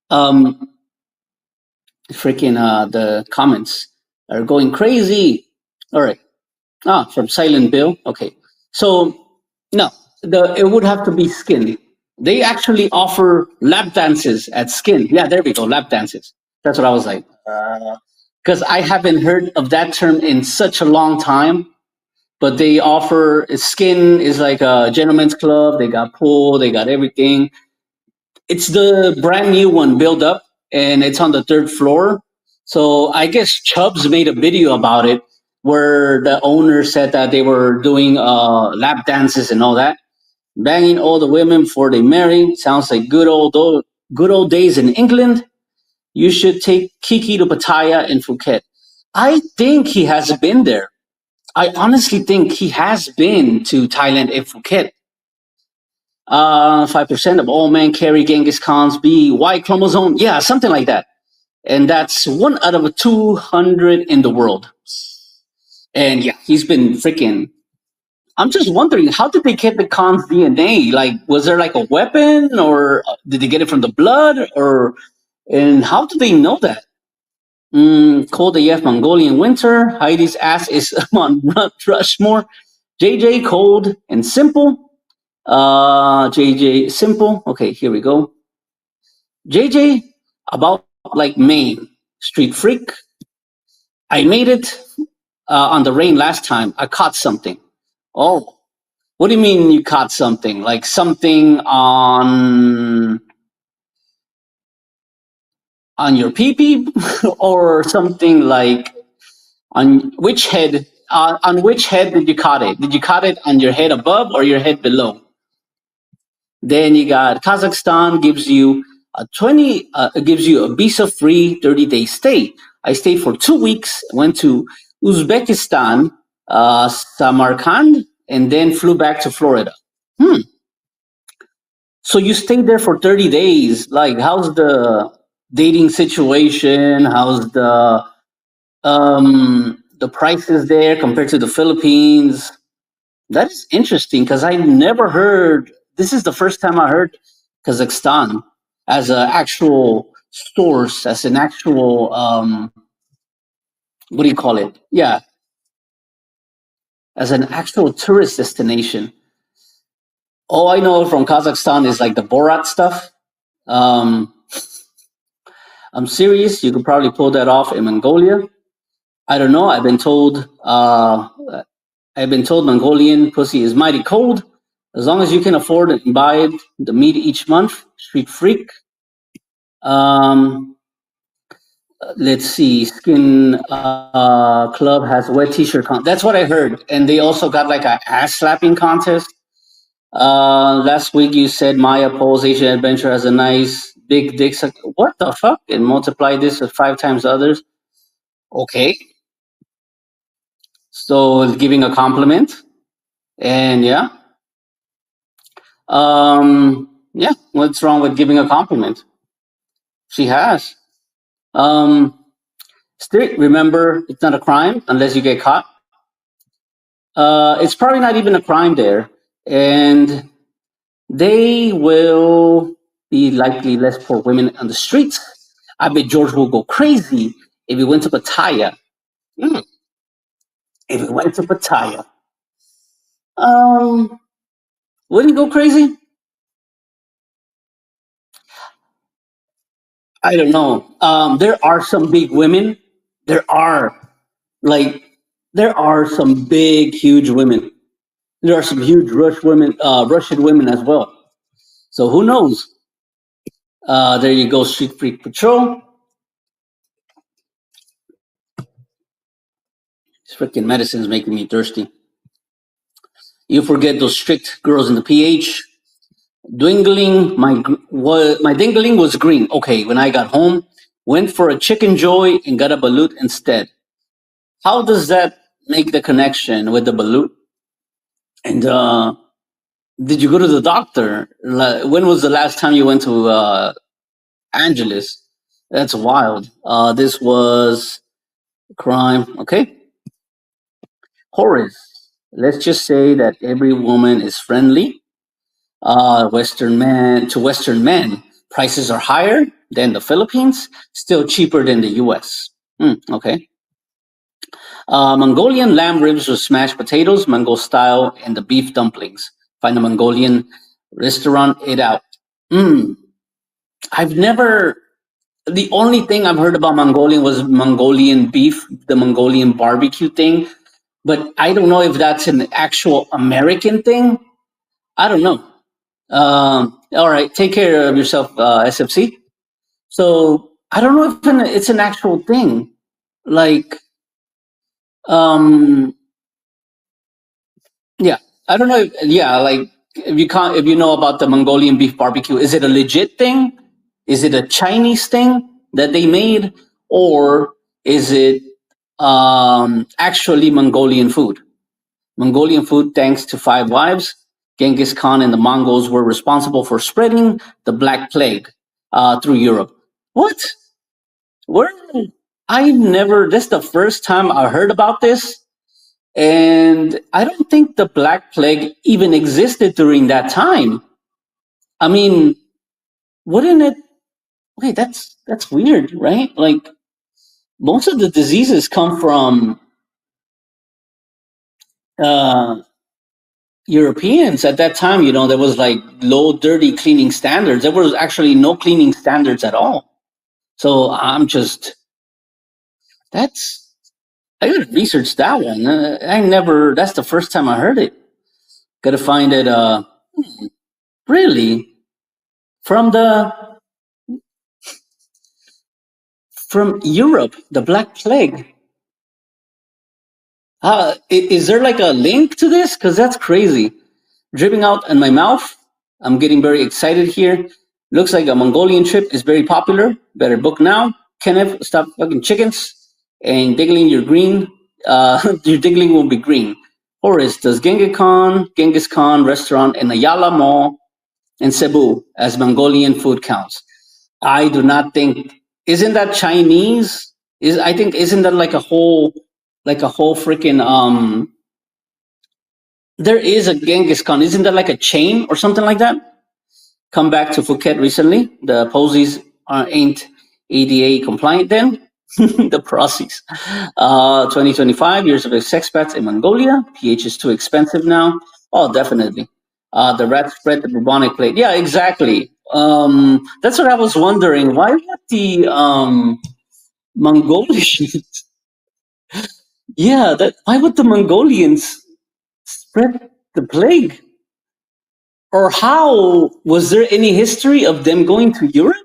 Um, Freaking the comments are going crazy. All right. From Silent Bill. Okay. So no, it would have to be Skin. They actually offer lap dances at Skin. Yeah, there we go, lap dances. That's what I was like. Because I haven't heard of that term in such a long time. But they offer Skin is like a gentleman's club. They got pool. They got everything. It's the brand new one built up, and it's on the third floor. So I guess Chubbs made a video about it where the owner said that they were doing lap dances and all that, banging all the women before they marry. Sounds like good old days in England. You should take Kiki to Pattaya in Phuket. I think he has been there. I honestly think he has been to Thailand and Phuket. 5% of all men carry Genghis Khan's Y chromosome. Yeah, something like that. And that's one out of 200 in the world. And yeah, he's been freaking. I'm just wondering, how did they get the Khan's DNA? Like, was there like a weapon, or did they get it from the blood, or and how do they know that? Cold AF Mongolian winter. Heidi's ass is on Rushmore. JJ cold and simple. JJ simple. Okay, here we go. JJ about like Maine street freak. I made it on the rain last time. I caught something. Oh, what do you mean you caught something? Like something on your pee pee, or something like on which head? On which head did you caught it? Did you caught it on your head above or your head below? Then you got Kazakhstan gives you a 20 gives you a visa free 30-day stay. I stayed for 2 weeks. Went to Uzbekistan, Samarkand, and then flew back to Florida. Hmm. So you stayed there for 30 days. Like, how's the dating situation? How's the prices there compared to the Philippines? That is interesting because I never heard. This is the first time I heard Kazakhstan as an actual source, as an actual what do you call it? Yeah, as an actual tourist destination. All I know from Kazakhstan is like the Borat stuff. Um, I'm serious. You could probably pull that off in Mongolia. I don't know. I've been told Mongolian pussy is mighty cold. As long as you can afford and buy the meat each month, street freak. Um, let's see. Skin Club has wet t-shirt That's what I heard, and they also got like a ass slapping contest. Last week you said Maya Pole's Asian Adventure has a nice big dick. What the fuck? And multiply this with 5 times others. Okay, so it's giving a compliment, and yeah. What's wrong with giving a compliment? She has. Um, Still, remember, it's not a crime unless you get caught. It's probably not even a crime there, and they will be likely less poor women on the streets. I bet George will go crazy if he went to Pattaya. Mm, if he went to Pattaya, um, would he go crazy? I don't know. There are some big women. There are like there are some big, huge women. There are some huge Russian women as well. So who knows? There you go, Street Freak Patrol. This freaking medicine is making me thirsty. You forget those strict girls in the PH. Dwingling, my dingling was green. Okay, when I got home, went for a chicken joy and got a balut instead. How does that make the connection with the balut? And did you go to the doctor? When was the last time you went to Angeles? That's wild. This was crime. Okay, Horace. Let's just say that every woman is friendly. Western men, prices are higher than the Philippines, still cheaper than the U.S. Okay. Mongolian lamb ribs with smashed potatoes, Mongol style, and the beef dumplings. Find a Mongolian restaurant, eat out. Mm, I've never. The only thing I've heard about Mongolian was Mongolian beef, the Mongolian barbecue thing, but I don't know if that's an actual American thing. I don't know. All right, take care of yourself, SFC. So I don't know if it's an actual thing. Like, um, yeah, I don't know. Yeah, like if you know about the Mongolian beef barbecue, is it a legit thing? Is it a Chinese thing that they made, or is it actually Mongolian food? Mongolian food, thanks to five wives. Genghis Khan and the Mongols were responsible for spreading the Black Plague through Europe. What? Where? I never. This is the first time I heard about this. And I don't think the Black Plague even existed during that time. I mean, wouldn't it? Wait, that's weird, right? Like most of the diseases come from uh, Europeans at that time. You know, there was like low, dirty cleaning standards. There was actually no cleaning standards at all. So I'm just that's I gotta research that one. I never. That's the first time I heard it. Gotta find it. Really from the from Europe, the Black Plague. Is there like a link to this? Because that's crazy. Dripping out in my mouth. I'm getting very excited here. Looks like a Mongolian trip is very popular. Better book now. Kenneth, stop fucking chickens and diggling your green. Your diggling will be green. Horace, does Genghis Khan restaurant in Ayala Mall in Cebu as Mongolian food counts? I do not think. Isn't that Chinese? Is I think isn't that like a whole freaking there is a Genghis Khan. Isn't that like a chain or something like that? Come back to Phuket recently. The posies ain't ADA compliant then. The process. 2025 years of expats in Mongolia. PH is too expensive now. Oh, definitely. The rat spread the bubonic plague. Yeah, exactly. That's what I was wondering. Why would the Mongolians? Yeah, that. Why would the Mongolians spread the plague? Or how was there any history of them going to Europe?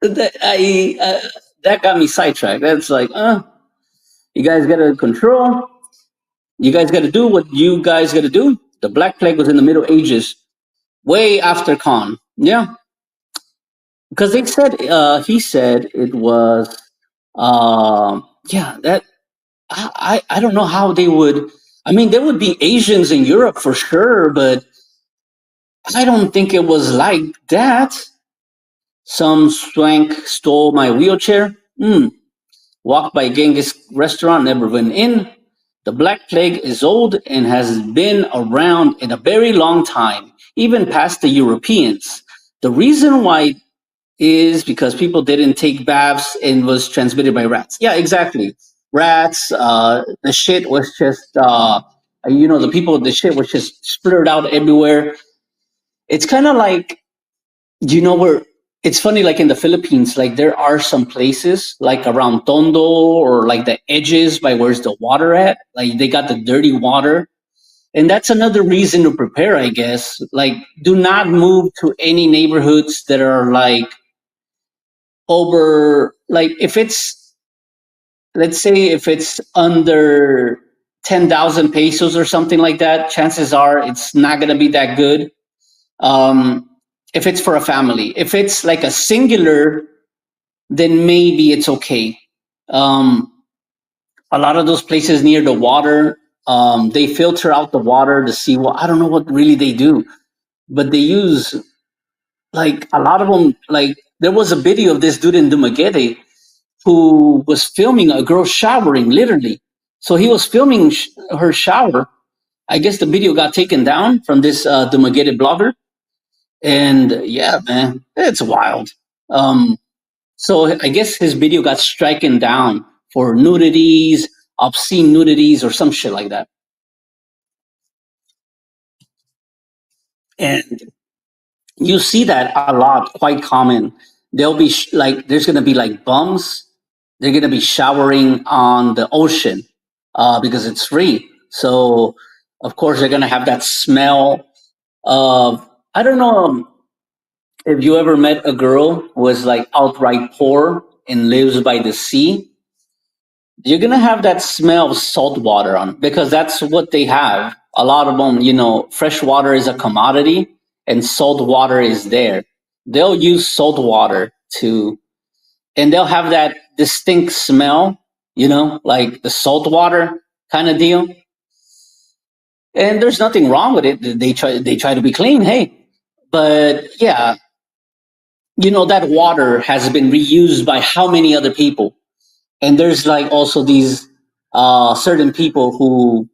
That got me sidetracked. That's like, you guys got to control. You guys got to do what you guys got to do. The Black Plague was in the Middle Ages, way after Khan. Yeah, because they said he said it was. Yeah, that I don't know how they would. I mean, there would be Asians in Europe for sure, but I don't think it was like that. Some swank stole my wheelchair. Walked by Genghis restaurant, never went in. The Black Plague is old and has been around in a very long time, even past the Europeans. The reason why is because people didn't take baths and was transmitted by rats. Yeah, exactly. Rats. The shit was just, the people. The shit was just splurted out everywhere. It's kind of like where it's funny, like in the Philippines, like there are some places like around Tondo or like the edges by where's the water at, like they got the dirty water. And that's another reason to prepare, I guess. Like, do not move to any neighborhoods that are like over, like if it's, let's say if it's under 10,000 pesos or something like that, chances are it's not going to be that good. Um, if it's for a family, if it's like a singular, then maybe it's okay. Um, a lot of those places near the water, they filter out the water to see what, I don't know what really they do, but they use like a lot of them. Like there was a video of this dude in Dumaguete who was filming a girl showering, literally. So he was filming her shower. I guess the video got taken down from this Dumaguete blogger. And yeah, man, it's wild. Um, So I guess his video got stricken down for nudities, obscene nudities, or some shit like that. And you see that a lot, quite common. There'll be like, there's gonna be like bums. They're gonna be showering on the ocean because it's free. So of course they're gonna have that smell of. I don't know if you ever met a girl who was like outright poor and lives by the sea. You're gonna have that smell of salt water on because that's what they have. A lot of them, fresh water is a commodity and salt water is there. They'll use salt water to, and they'll have that distinct smell, like the salt water kind of deal. And there's nothing wrong with it. They try to be clean, hey. But yeah, that water has been reused by how many other people? And there's like also these certain people who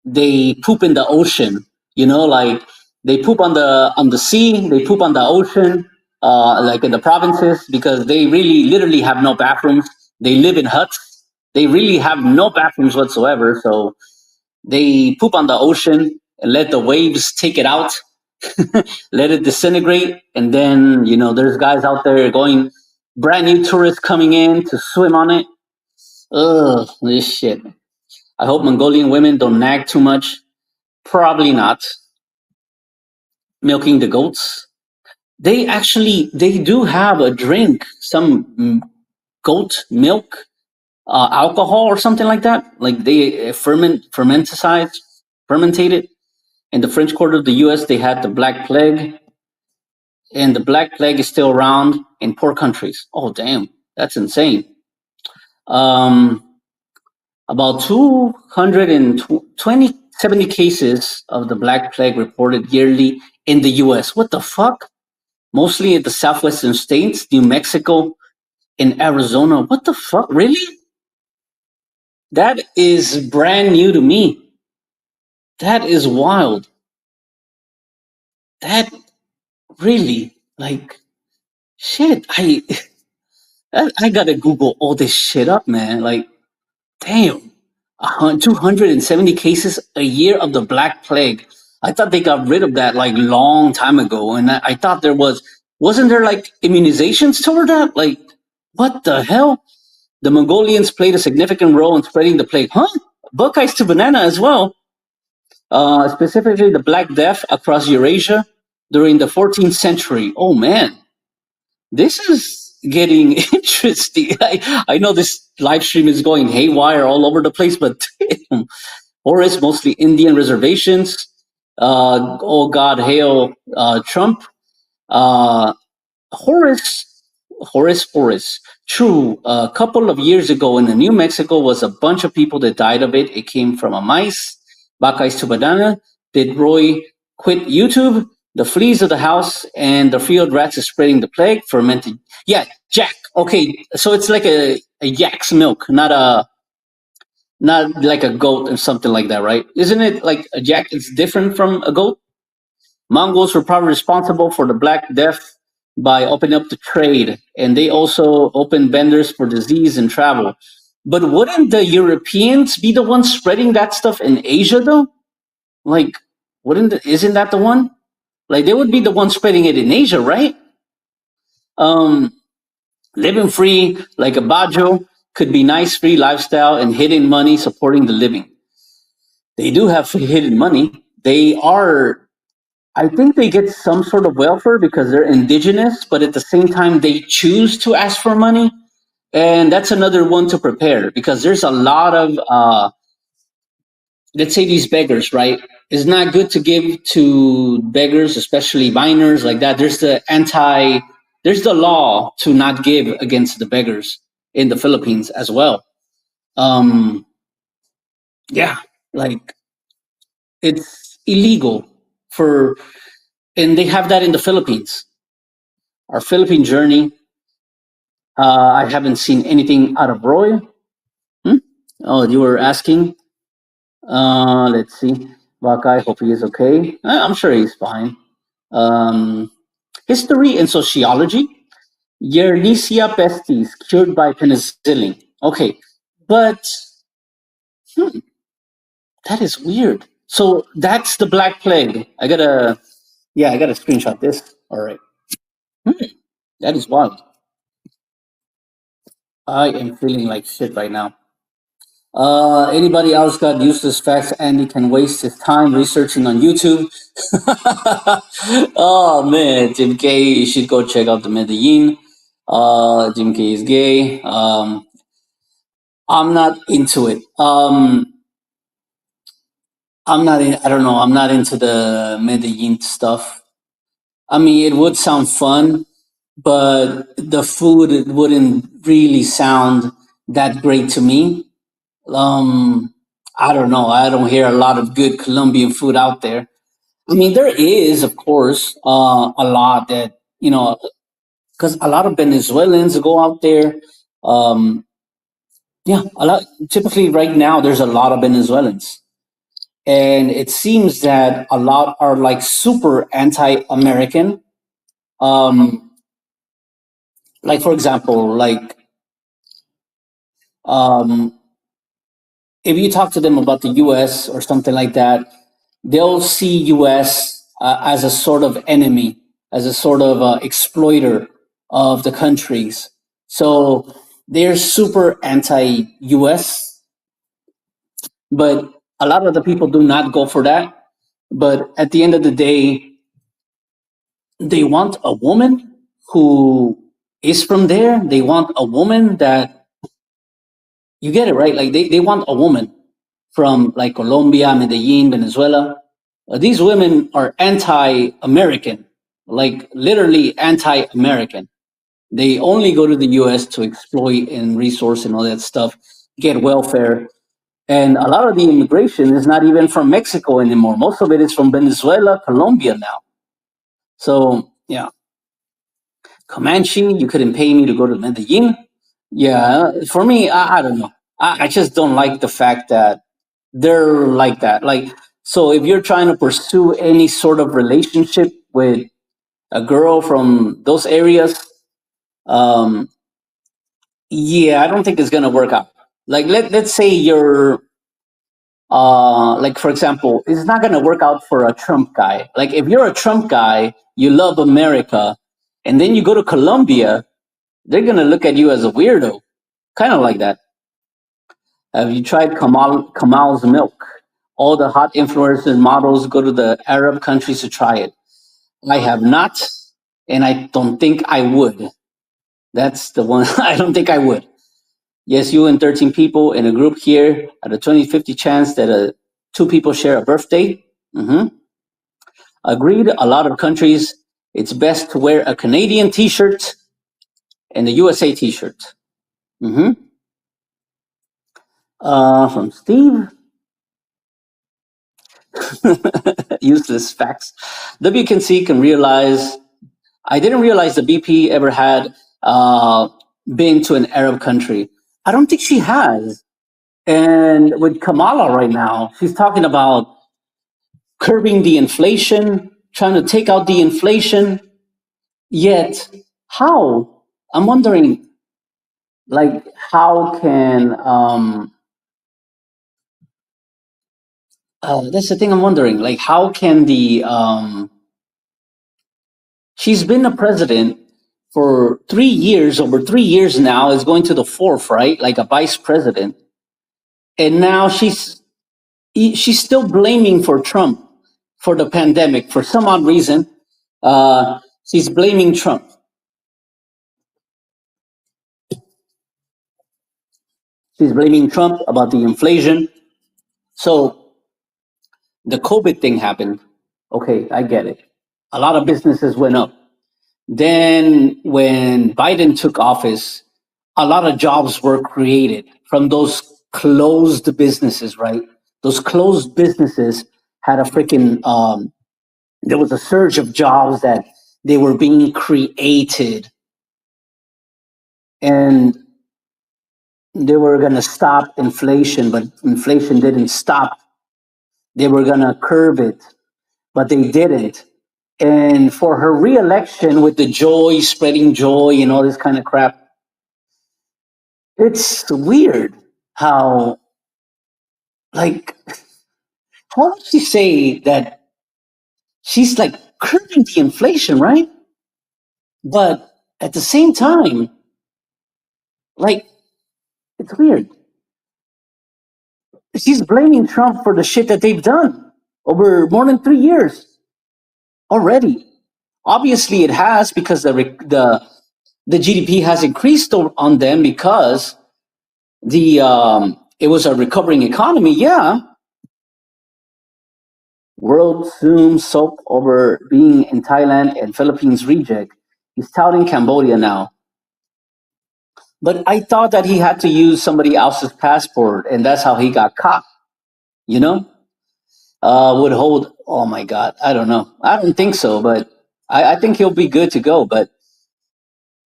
they poop in the ocean. Like they poop on the sea, they poop on the ocean, like in the provinces, because they really literally have no bathrooms. They live in huts. They really have no bathrooms whatsoever. So they poop on the ocean and let the waves take it out, let it disintegrate, and then there's guys out there going, brand new tourists coming in to swim on it. Ugh, this shit. I hope Mongolian women don't nag too much. Probably not. Milking the goats. They do have a drink, some goat milk, alcohol or something like that. Like they fermentate it. In the French quarter of the U.S., they had the Black Plague, and the Black Plague is still around in poor countries. Oh, damn, that's insane. Um, about 270 cases of the Black Plague reported yearly in the U.S. What the fuck? Mostly in the southwestern states, New Mexico, and Arizona. What the fuck? Really? That is brand new to me. That is wild. That really, like, shit. I gotta Google all this shit up, man. Like, damn. 270 cases a year of the Black Plague. I thought they got rid of that like long time ago, and I thought wasn't there like immunizations toward that? Like, what the hell? The Mongolians played a significant role in spreading the plague. Huh? Buckeyes to banana as well. Specifically, the Black Death across Eurasia during the 14th century. Oh man, this is getting interesting. I know this live stream is going haywire all over the place, but Horace, mostly Indian reservations. Oh God, hail Trump. Uh, Horace, Horace. True, a couple of years ago in New Mexico was a bunch of people that died of it. It came from a mice. Buckeyes to banana. Did Roy quit YouTube? The fleas of the house and the field rats is spreading the plague. Fermented. Yeah, Jack. Okay, so it's like a yak's milk, not like a goat or something like that, right? Isn't it like a yak? It's different from a goat. Mongols were probably responsible for the Black Death by opening up the trade, and they also opened vendors for disease and travel. But wouldn't the Europeans be the ones spreading that stuff in Asia, though? Like, isn't that the one? Like, they would be the ones spreading it in Asia, right? Um, Living free, like a Bajo, could be nice free lifestyle and hidden money supporting the living. They do have hidden money. They are, I think they get some sort of welfare because they're indigenous, but at the same time, they choose to ask for money. And that's another one to prepare because there's a lot of, let's say, these beggars, right? It's not good to give to beggars, especially minors like that. There's the law to not give against the beggars in the Philippines as well. Um, yeah, like it's illegal for, and they have that in the Philippines. Our Philippine journey, I haven't seen anything out of Roy. Hmm? Oh, you were asking? Let's see. Buckeye, hope he is okay. I'm sure he's fine. Um, History and sociology. Yersinia pestis cured by penicillin. Okay, but hmm, that is weird. So that's the Black Plague. I gotta screenshot this. All right. Hmm, that is wild. I am feeling like shit right now. Anybody else got useless facts Andy can waste his time researching on YouTube? Oh man, Jim K, you should go check out the Medellin. Jim K is gay. I'm not into it. I'm not in, I don't know. I'm not into the Medellin stuff. I mean, it would sound fun, but the food wouldn't really sound that great to me. Um, I don't know. I don't hear a lot of good Colombian food out there. I mean, there is, of course, a lot that, because a lot of Venezuelans go out there. Um, Yeah, a lot. Typically, right now, there's a lot of Venezuelans, and it seems that a lot are like super anti-American. Um, like for example, like um, if you talk to them about the U.S. or something like that, they'll see U.S. As a sort of enemy, as a sort of exploiter of the countries. So they're super anti-U.S., but a lot of the people do not go for that. But at the end of the day, they want a woman who is from there. They want a woman that you get it right. Like they want a woman from like Colombia, Medellin, Venezuela. These women are anti-American, like literally anti-American. They only go to the U.S. to exploit and resource and all that stuff, get welfare. And a lot of the immigration is not even from Mexico anymore. Most of it is from Venezuela, Colombia now. So yeah, Comanche, you couldn't pay me to go to Medellin. Yeah, for me, I don't know. I just don't like the fact that they're like that. Like, so if you're trying to pursue any sort of relationship with a girl from those areas, um, yeah, I don't think it's gonna work out. Like, let's say you're, like for example, it's not gonna work out for a Trump guy. Like, if you're a Trump guy, you love America, and then you go to Colombia, they're gonna look at you as a weirdo, kind of like that. Have you tried Kamal's milk? All the hot influencers and models go to the Arab countries to try it. I have not, and I don't think I would. That's the one. I don't think I would. Yes, you and 13 people in a group here at a 20-50 chance that two people share a birthday. Hmm. Agreed. A lot of countries, it's best to wear a Canadian T-shirt and a USA T-shirt. Hmm. From Steve. Useless facts. WCNC can realize. I didn't realize the BP ever had been to an Arab country. I don't think she has. And with Kamala right now, she's talking about curbing the inflation, trying to take out the inflation. Yet, how? I'm wondering, like, how can that's the thing I'm wondering. Like, how can the she's been a president for 3 years, over 3 years now, is going to the fourth, right? Like a vice president. And now she's still blaming for Trump for the pandemic for some odd reason. She's blaming Trump. She's blaming Trump about the inflation. So the COVID thing happened. Okay, I get it. A lot of businesses went up. Then when Biden took office, a lot of jobs were created from those closed businesses, right? Those closed businesses had a freaking there was a surge of jobs that they were being created, and they were going to stop inflation, but inflation didn't stop. They were going to curb it, but they didn't. And for her reelection with the joy, spreading joy, and all this kind of crap, it's weird how, like, how does she say that she's like curbing the inflation, right? But at the same time, like, it's weird. She's blaming Trump for the shit that they've done over more than 3 years already. Obviously, it has because the GDP has increased on them because the it was a recovering economy. Yeah, world Zoom soap over being in Thailand and Philippines reject. He's touting Cambodia now. But I thought that he had to use somebody else's passport, and that's how he got caught. You know, would hold. Oh my God, I don't know. I don't think so, but I think he'll be good to go. But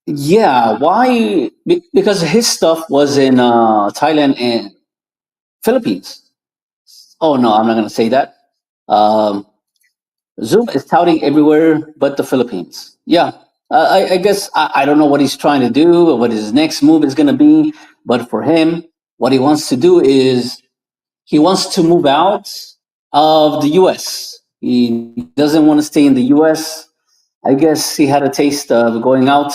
Yeah, why? Because his stuff was in Thailand and Philippines. Oh no, I'm not going to say that. Um, Zoom is touting everywhere but the Philippines. Yeah, I guess I don't know what he's trying to do or what his next move is going to be, but for him, what he wants to do is he wants to move out of the U.S. He doesn't want to stay in the U.S. I guess he had a taste of going out.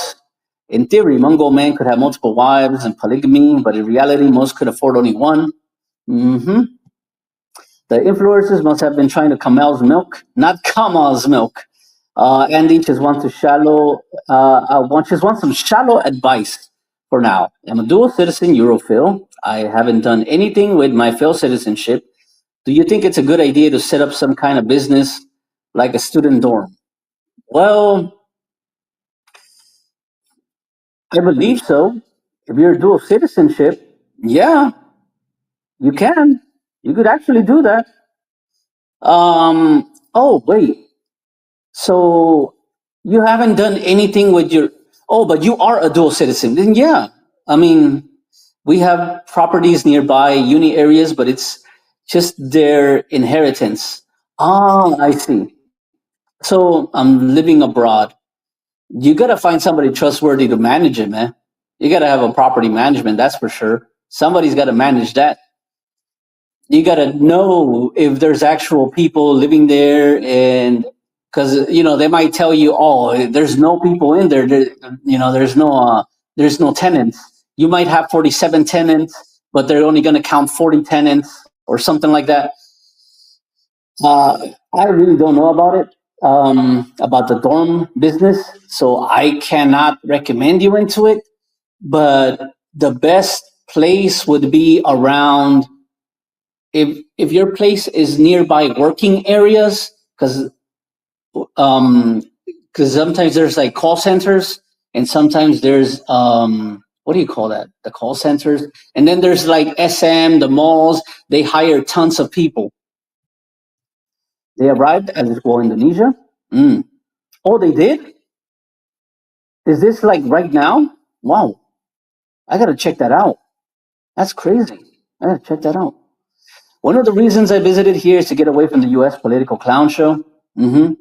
In theory, Mongol man could have multiple wives and polygamy, but in reality, most could afford only one. Hmm. The influencers must have been trying to Kamal's milk, not Kamal's milk. Andy just wants to just wants some shallow advice for now. I'm a dual citizen Europhil. I haven't done anything with my Phil citizenship. Do you think it's a good idea to set up some kind of business like a student dorm? Well, I believe so. If you're dual citizenship, yeah, you can. You could actually do that. Oh, wait. So you haven't done anything with your. Oh, but you are a dual citizen. Then yeah, I mean, we have properties nearby, uni areas, but it's just their inheritance. Ah, I see. So I'm living abroad. You got to find somebody trustworthy to manage it, man. You got to have a property management, that's for sure. Somebody's got to manage that. You got to know if there's actual people living there, and because they might tell you, oh, there's no people in there, there's no tenants. You might have 47 tenants, but they're only going to count 40 tenants or something like that. I really don't know about the dorm business, so I cannot recommend you into it. But the best place would be around, if your place is nearby working areas, um because sometimes there's like call centers, and sometimes there's what do you call that, the call centers, and then there's like SM, the malls. They hire tons of people. They arrived at well, Indonesia. Mm. Oh, they did. Is this like right now? Wow, I gotta check that out. That's crazy. I gotta check that out. One of the reasons I visited here is to get away from the US political clown show. Hmm.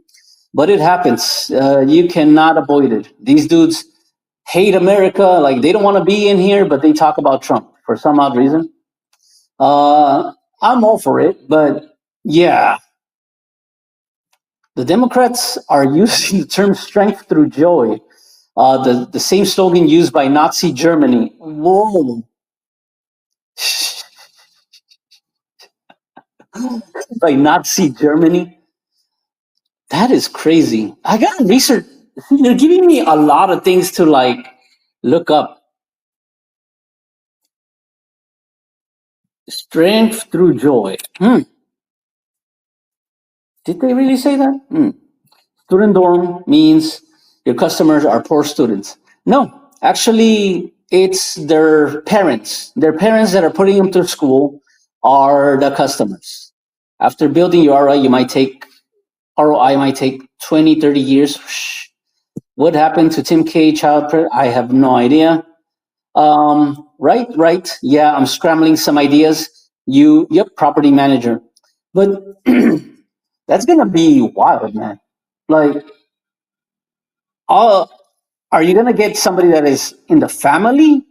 But it happens. You cannot avoid it. These dudes hate America. Like they don't want to be in here, but they talk about Trump for some odd reason. I'm all for it, but yeah, the Democrats are using the term strength through joy, the same slogan used by Nazi Germany. Whoa. By Nazi Germany? That is crazy. I got to research. See, they're giving me a lot of things to like look up. Strength through joy. Did they really say that? Student dorm means your customers are poor students. No, actually, it's their parents. Their parents that are putting them through school are the customers. After building your ROI, ROI might take 20, 30 years. What happened to Tim K child? I have no idea. Right. Yeah, I'm scrambling some ideas. Yep, property manager. But that's gonna be wild, man. Like, uh, are you gonna get somebody that is in the family,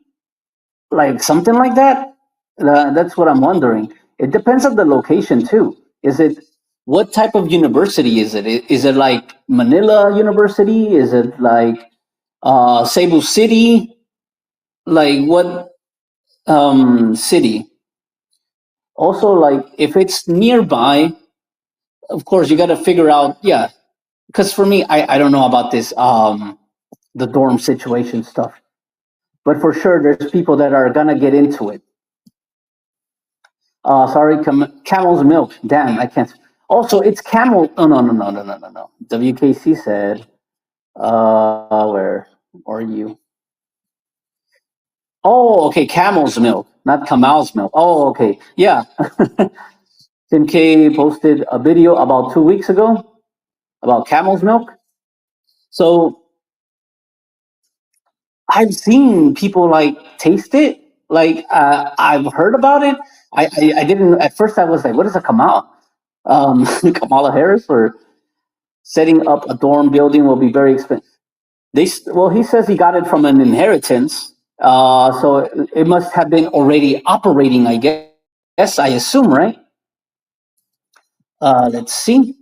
like something like that? That's what I'm wondering. It depends on the location too. Is it what type of university is it? Is it like Manila University? Is it like Cebu City? Like what city? Also, like if it's nearby, of course you got to figure out. Yeah, because for me, I don't know about this the dorm situation stuff, but for sure there's people that are gonna get into it. Sorry, camel's milk. Damn, I can't. Also, it's camel. Oh no. WKC said, where are you? Oh, okay, camel's milk, not Kamal's milk. Oh, okay, yeah. Tim K posted a video about 2 weeks ago about camel's milk. So I've seen people like taste it. Like I've heard about it. I didn't at first. I was like, "What is a Kamala? Kamala Harris or setting up a dorm building will be very expensive." Well, he says he got it from an inheritance. So it must have been already operating. I guess I assume, right? Let's see.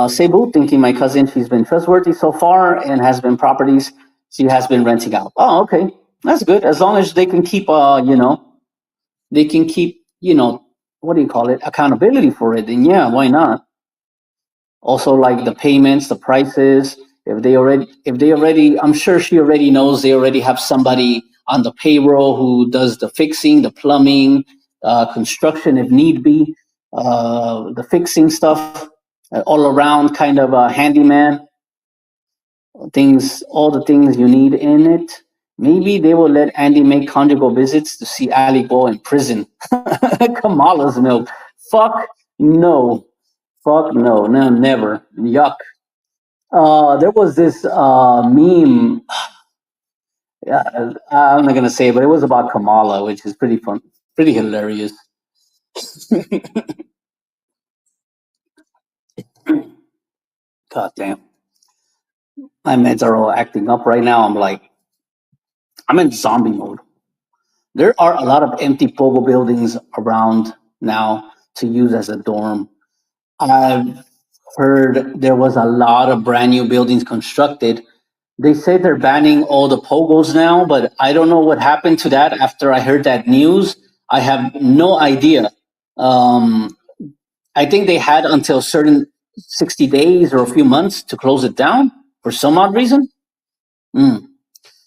Cebu, thinking my cousin, she's been trustworthy so far and has been properties she has been renting out. Oh, okay, that's good. As long as they can keep, they can keep, what do you call it, accountability for it. Then yeah, why not? Also, like the payments, the prices. If they already, I'm sure she already knows they already have somebody on the payroll who does the fixing, the plumbing, construction if need be, the fixing stuff, all around kind of a handyman, all the things you need in it. Maybe they will let Andy make conjugal visits to see Ali go in prison. Kamala's milk. Fuck no. Fuck no. No, never. Yuck. There was this meme. I'm not gonna say, it, but it was about Kamala, which is pretty fun, pretty hilarious. God damn, my meds are all acting up right now. I'm in zombie mode. There are a lot of empty pogo buildings around now to use as a dorm. I've heard there was a lot of brand new buildings constructed. They say they're banning all the pogos now, but I don't know what happened to that after I heard that news. I have no idea. Um, I think they had until certain 60 days or a few months to close it down for some odd reason. Mm,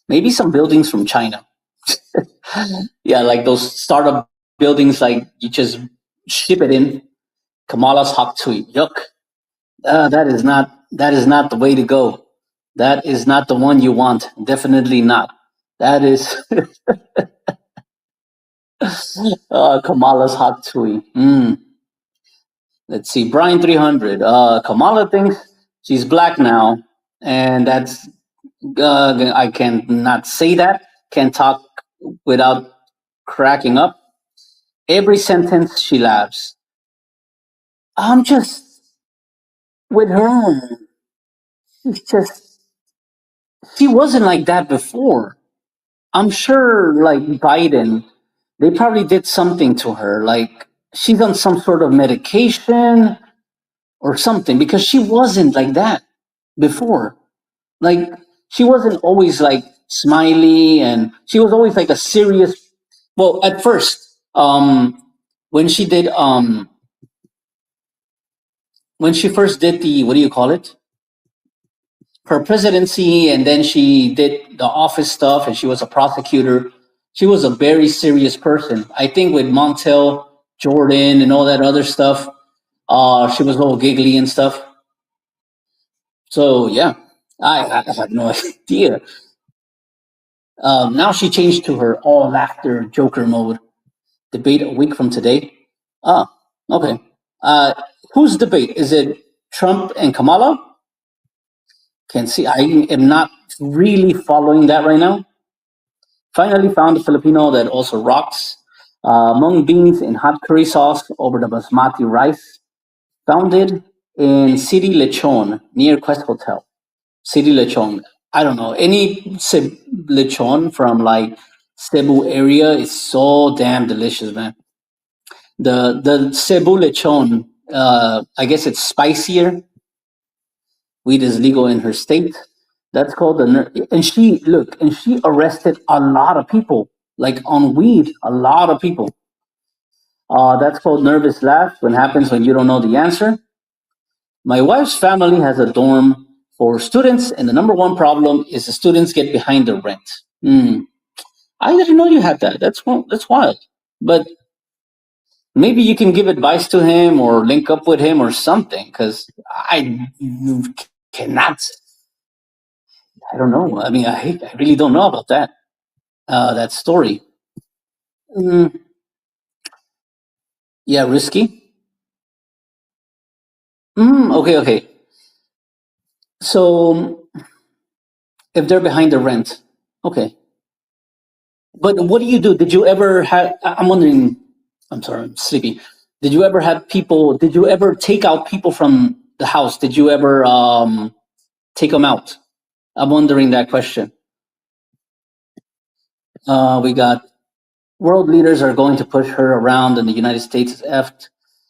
maybe some buildings from China. Yeah, like those startup buildings, like you just ship it in. Kamala's hot tweet. Yuck. That is not the way to go. That is not the one you want. Definitely not. That is Kamala's hot tweet. Let's see. Brian 300. Kamala thinks she's black now, and that's I can not say that. Can't talk without cracking up. Every sentence she laughs. I'm just with her. It's just she wasn't like that before. I'm sure like Biden, they probably did something to her. Like she's on some sort of medication or something because she wasn't like that before. Like she wasn't always like smiley and she was always like a serious well at first when she did when she first did the what do you call it her presidency and then she did the office stuff and she was a prosecutor. She was a very serious person. I think with Montel Jordan and all that other stuff, she was all giggly and stuff. So yeah, I had no idea. Now she changed to her all laughter Joker mode. Debate a week from today. Ah, okay. Uh, whose debate? Is it Trump and Kamala? Can see. I am not really following that right now. Finally found a Filipino that also rocks. Mung beans in hot curry sauce over the basmati rice. Founded in City Lechon near Quest Hotel. City Lechon. I don't know. Any lechon from like Cebu area is so damn delicious, man. The Cebu lechon, I guess it's spicier. Weed is legal in her state. That's called and she arrested a lot of people like on weed, a lot of people. That's called nervous laugh. What happens when you don't know the answer? My wife's family has a dorm for students, and the number one problem is the students get behind the rent. Hmm. I didn't know you had that. That's wild. But maybe you can give advice to him or link up with him or something, because I cannot. I don't know. I mean, I really don't know about that story. Mm, yeah, risky. Okay, okay. So if they're behind the rent, okay. But what do you do? Did you ever have? I'm wondering. I'm sorry, I'm sleepy. Did you ever have people? Did you ever take out people from the house? Did you ever take them out? I'm wondering that question. We got world leaders are going to push her around, and the United States is effed.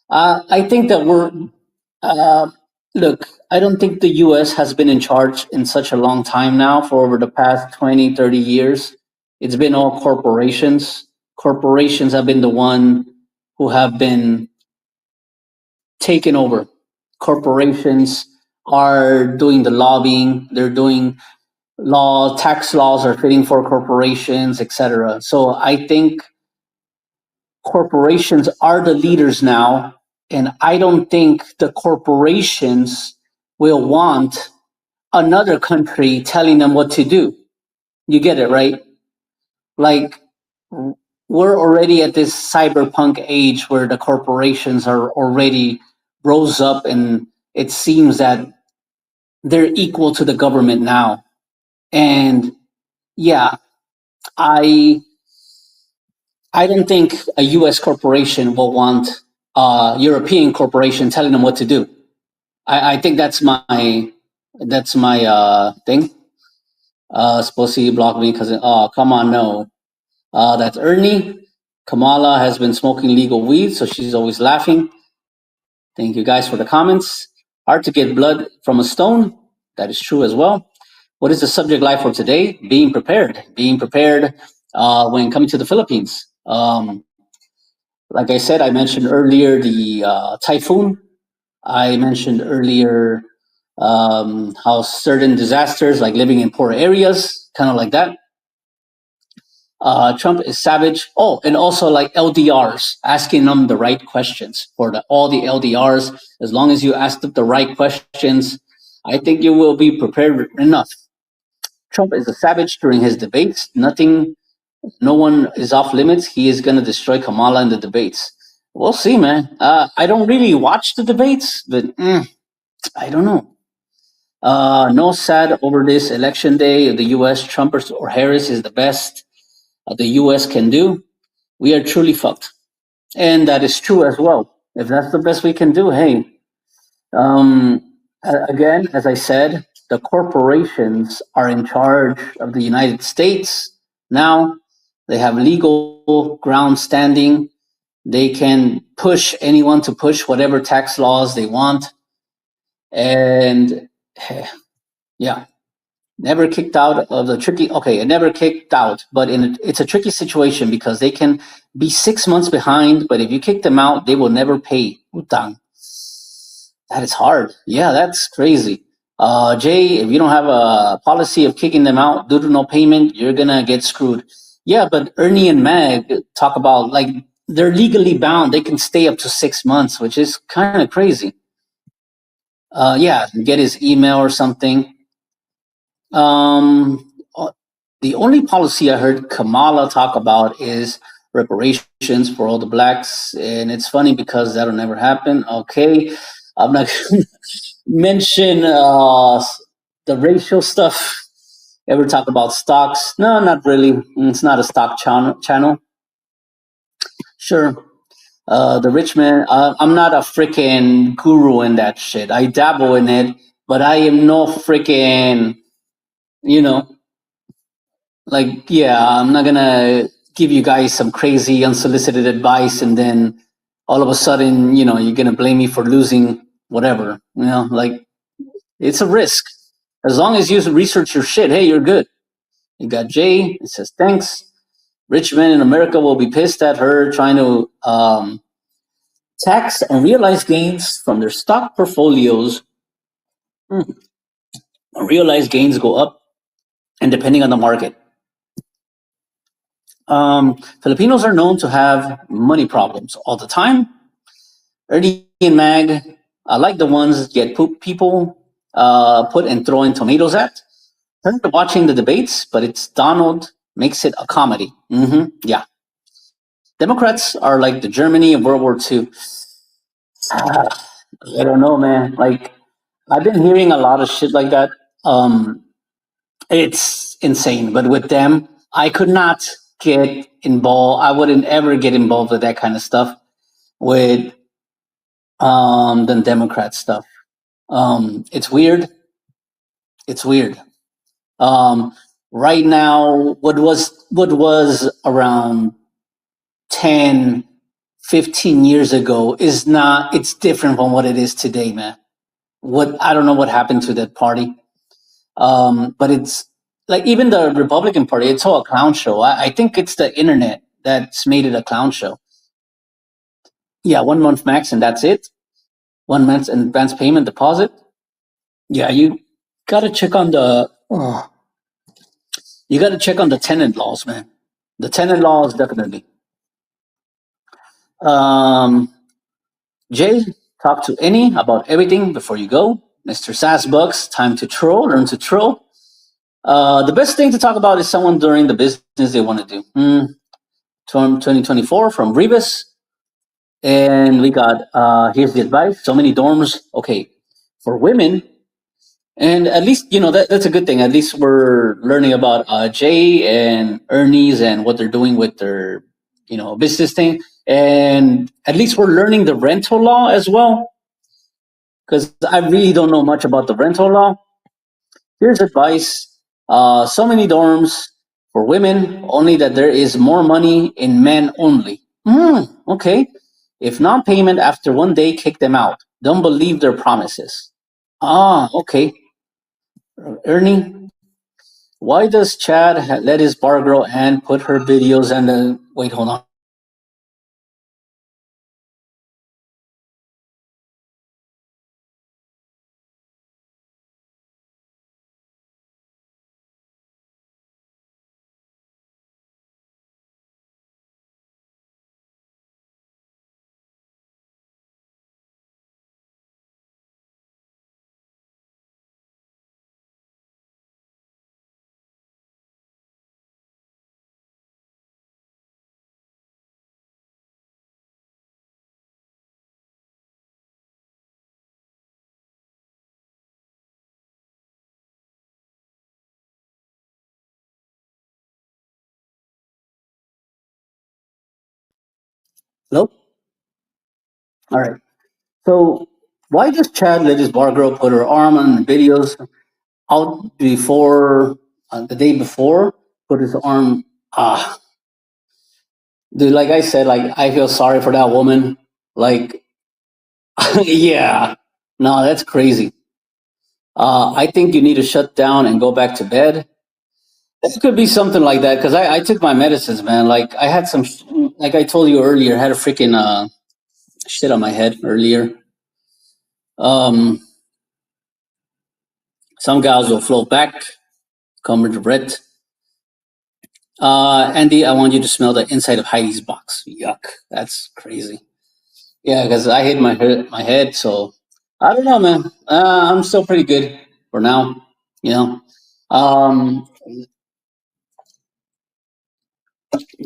I think that we're Uh, look, I don't think the US has been in charge in such a long time now for over the past 20, 30 years. It's been all corporations. Corporations have been the one who have been taken over. Corporations are doing the lobbying, they're doing tax laws are fitting for corporations, etc. So I think corporations are the leaders now, and I don't think the corporations will want another country telling them what to do. You get it, right? Like, we're already at this cyberpunk age where the corporations are already rose up, and it seems that they're equal to the government now. And yeah, I I don't think a U.S. corporation will want a European corporation telling them what to do. I think that's my thing. Supposedly block me because oh come on no. That's Ernie. Kamala has been smoking legal weed, so she's always laughing. Thank you guys for the comments. Hard to get blood from a stone. That is true as well. What is the subject line for today? Being prepared. Being prepared when coming to the Philippines. Like I said, I mentioned earlier the typhoon. I mentioned earlier how certain disasters, like living in poor areas, kind of like that. Trump is savage. Oh, and also like LDRs, asking them the right questions for all the LDRs. As long as you ask them the right questions, I think you will be prepared enough. Trump is a savage during his debates. No one is off limits. He is going to destroy Kamala in the debates. We'll see, man. I don't really watch the debates, but I don't know. No sad over this election day of the U.S. Trump or Harris is the best the U.S. can do. We are truly fucked, and that is true as well. If that's the best we can do, hey. Again, as I said, the corporations are in charge of the United States now. They have legal ground standing. They can push anyone to push whatever tax laws they want. And yeah, never kicked out of the tricky. Okay, never kicked out, but it's a tricky situation because they can be 6 months behind. But if you kick them out, they will never pay utang. That is hard. Yeah, that's crazy. Jay, if you don't have a policy of kicking them out due to no payment, you're gonna get screwed. Yeah, but Ernie and Meg talk about like they're legally bound. They can stay up to 6 months, which is kind of crazy. Yeah, get his email or something. Uh, the only policy I heard Kamala talk about is reparations for all the blacks, and it's funny because that'll never happen. Okay, I'm not gonna mention the racial stuff. Ever talk about stocks? No, not really. It's not a stock channel. Sure. The rich man. I'm not a freaking guru in that shit. I dabble in it, but I am no freaking, you know, like, yeah, I'm not gonna give you guys some crazy unsolicited advice and then all of a sudden, you're gonna blame me for losing whatever. Like, it's a risk. As long as you research your shit, hey, you're good. You got Jay. It says thanks. Rich men in America will be pissed at her trying to tax unrealized gains from their stock portfolios. Unrealized gains go up, and depending on the market. Filipinos are known to have money problems all the time. Ernie and Mag, I like the ones that people put and throw in tomatoes at. Turned to watching the debates, but it's Donald makes it a comedy. Yeah. Democrats are like the Germany of World War II. I don't know, man. Like, I've been hearing a lot of shit like that. It's insane. But with them, I could not get involved. I wouldn't ever get involved with that kind of stuff with the Democrat stuff. It's weird. It's weird. Um, right now, what was around 10, 15 years ago is not. It's different from what it is today, man. What I don't know what happened to that party. But it's like even the Republican Party, it's all a clown show. I think it's the internet that's made it a clown show. Yeah, 1 month max, and that's it. 1 month advance payment deposit. Yeah, gotta check on the. Oh, you gotta check on the tenant laws, man. The tenant laws definitely. Um, Jay, talk to any about everything before you go. Mr. Sassbucks, time to troll, learn to troll. The best thing to talk about is someone during the business they want to do. 2024 from Rebus. And we got here's the advice. So many dorms. Okay, for women, and at least that's a good thing. At least we're learning about Jay and Ernie's and what they're doing with their business thing. And at least we're learning the rental law as well, because I really don't know much about the rental law. Here's advice. So many dorms for women, only that there is more money in men only. Okay. If non payment after 1 day, kick them out. Don't believe their promises. Ah, okay. Ernie, why does Chad let his bar girl Ann put her videos and the. Wait, hold on. Hello? All right. So, why does Chad let his bar girl put her arm on the videos out before the day before? Put his arm. Ah, dude, like I said, like I feel sorry for that woman. Like, yeah, no, that's crazy. I think you need to shut down and go back to bed. It could be something like that because I took my medicines, man. Like I had some, like I told you earlier, I had a freaking shit on my head earlier. Um, some gals will float back, come with red. Andy, I want you to smell the inside of Heidi's box. Yuck, that's crazy. Yeah, because I hit my head, so I don't know, man. I'm still pretty good for now. You know, um,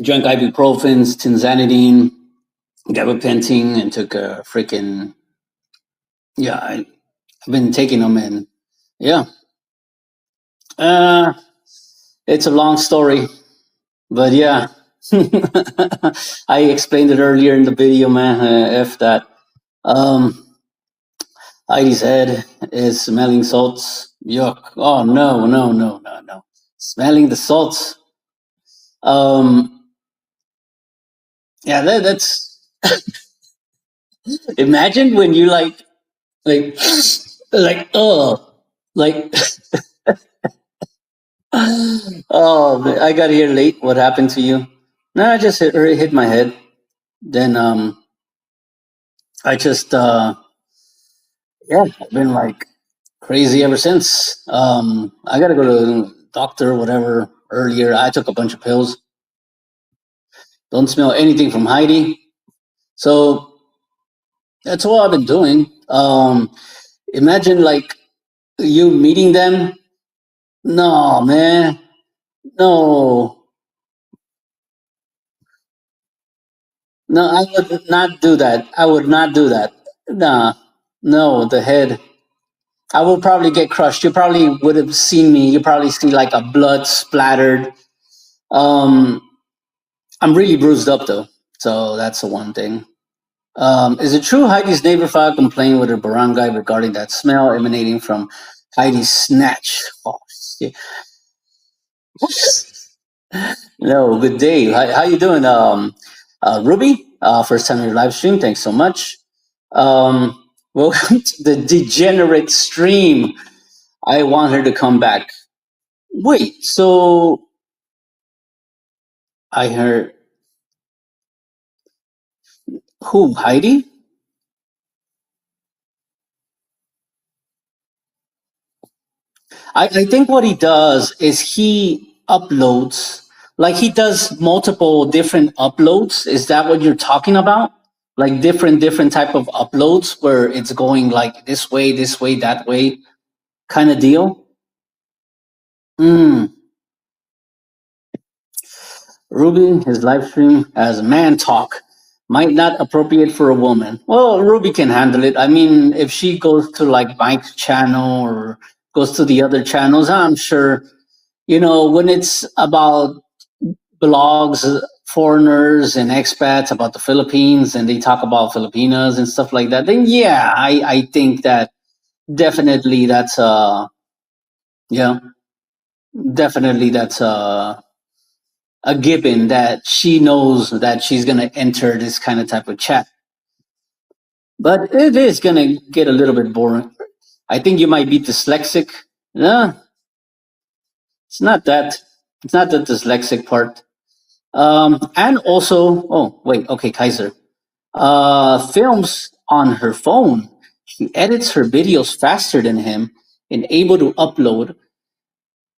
drank ibuprofens, tinzanidine, gabapentin, and took a freaking yeah. I've been taking them, and yeah, uh, it's a long story, but yeah, I explained it earlier in the video, man. If that. Um, Heidi's head is smelling salts. Yuck. Oh no, no, no, no, no. Smelling the salts. Um yeah, that's imagine when you like like like oh man, I got here late. What happened to you? No, I just hit my head. Then I just yeah, I've been like crazy ever since. I gotta go to the doctor, whatever, earlier. I took a bunch of pills. Don't smell anything from Heidi. So that's what I've been doing. Imagine like you meeting them. No, man. No, no, I would not do that. I would not do that. Nah, no, the head. I will probably get crushed. You probably would have seen me. You probably see like a blood splattered. Um, I'm really bruised up though, so that's the one thing. Is it true Heidi's neighbor filed a complaint with her barangay regarding that smell emanating from Heidi's snatch? Oh, shit. No, good day. How you doing, Ruby? First time in your live stream. Thanks so much. Welcome to the degenerate stream. I want her to come back. Wait, so I heard who? Heidi? I think what he does is he uploads, like he does multiple different uploads. Is that what you're talking about? Like different type of uploads where it's going like this way, that way, kind of deal. Mm. Ruby, his live stream as man talk might not appropriate for a woman. Well, Ruby can handle it. I mean, if she goes to like Mike's channel or goes to the other channels, I'm sure, when it's about blogs, foreigners and expats about the Philippines and they talk about Filipinas and stuff like that, then yeah, I think that definitely that's yeah, definitely that's a given that she knows that she's gonna enter this kind of type of chat. But it is gonna get a little bit boring. I think you might be dyslexic. No, it's not that. It's not the dyslexic part. And also, oh wait, okay, Kaiser. Films on her phone. She edits her videos faster than him and able to upload.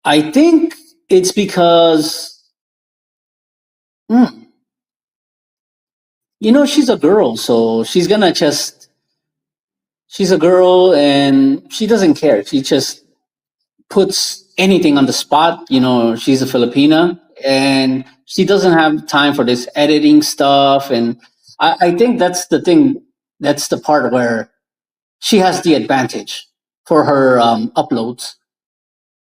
I think it's because, hmm, she's a girl, so she's a girl and she doesn't care. She just puts anything on the spot. She's a Filipina and she doesn't have time for this editing stuff. And I think that's the thing. That's the part where she has the advantage for her uploads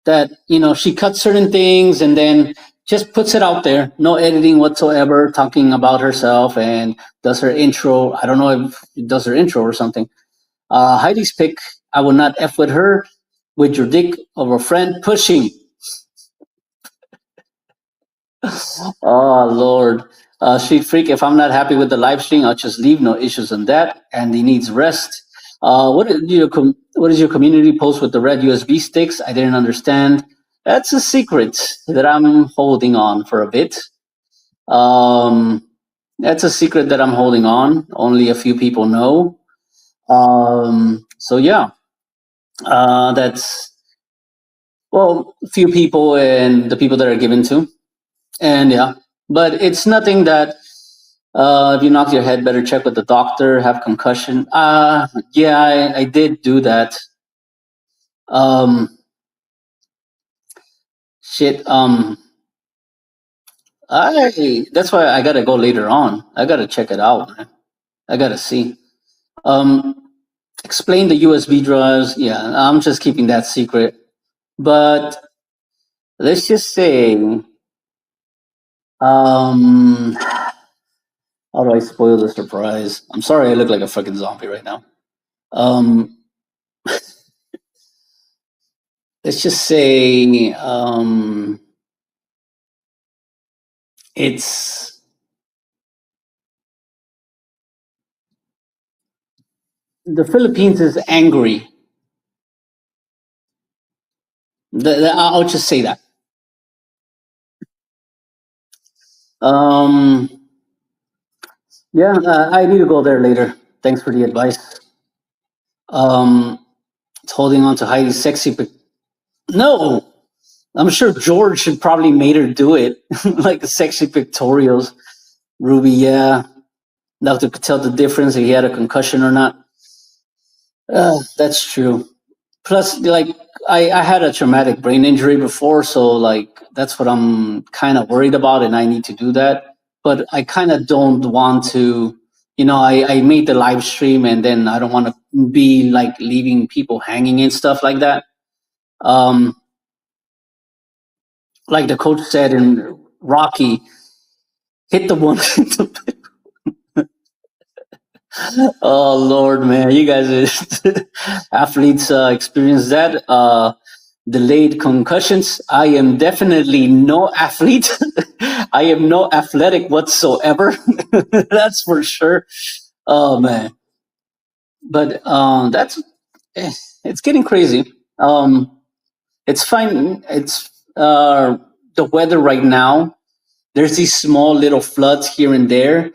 that she cuts certain things and then just puts it out there, no editing whatsoever, talking about herself and does her intro. I don't know if she does her intro or something. Heidi's pick, I will not f with her, with your dick of a friend pushing. Oh Lord, Street Freak. If I'm not happy with the live stream, I'll just leave. No issues on that. And he needs rest. What is your community post with the red USB sticks? I didn't understand. That's a secret that I'm holding on for a bit. Um, that's a secret that I'm holding on. Only a few people know. So yeah, that's well, a few people and the people that are given to. And yeah, but it's nothing that if you knock your head, better check with the doctor, have concussion. Yeah, I did do that. Um, shit. That's why I gotta go later on. I gotta check it out, man. I gotta see. Um, explain the USB drives. Yeah, I'm just keeping that secret. But let's just say, how do I spoil the surprise? I'm sorry, I look like a fucking zombie right now. Um, let's just say, it's the Philippines is angry. I'll just say that. Um, yeah, I need to go there later. Thanks for the advice. Um, it's holding on to Heidi's sexy. No, I'm sure George should probably made her do it, like the sexy pictorials. Ruby, yeah. Doctor could tell the difference if he had a concussion or not. That's true. Plus, like, I had a traumatic brain injury before, so like that's what I'm kind of worried about, and I need to do that. But I kind of don't want to, I made the live stream, and then I don't want to be like leaving people hanging and stuff like that. Um, like the coach said in Rocky, hit the one. Oh Lord, man, you guys, athletes experience that. Delayed concussions. I am definitely no athlete. I am no athletic whatsoever. That's for sure. Oh man, but that's eh, it's getting crazy. It's fine. It's the weather right now. There's these small little floods here and there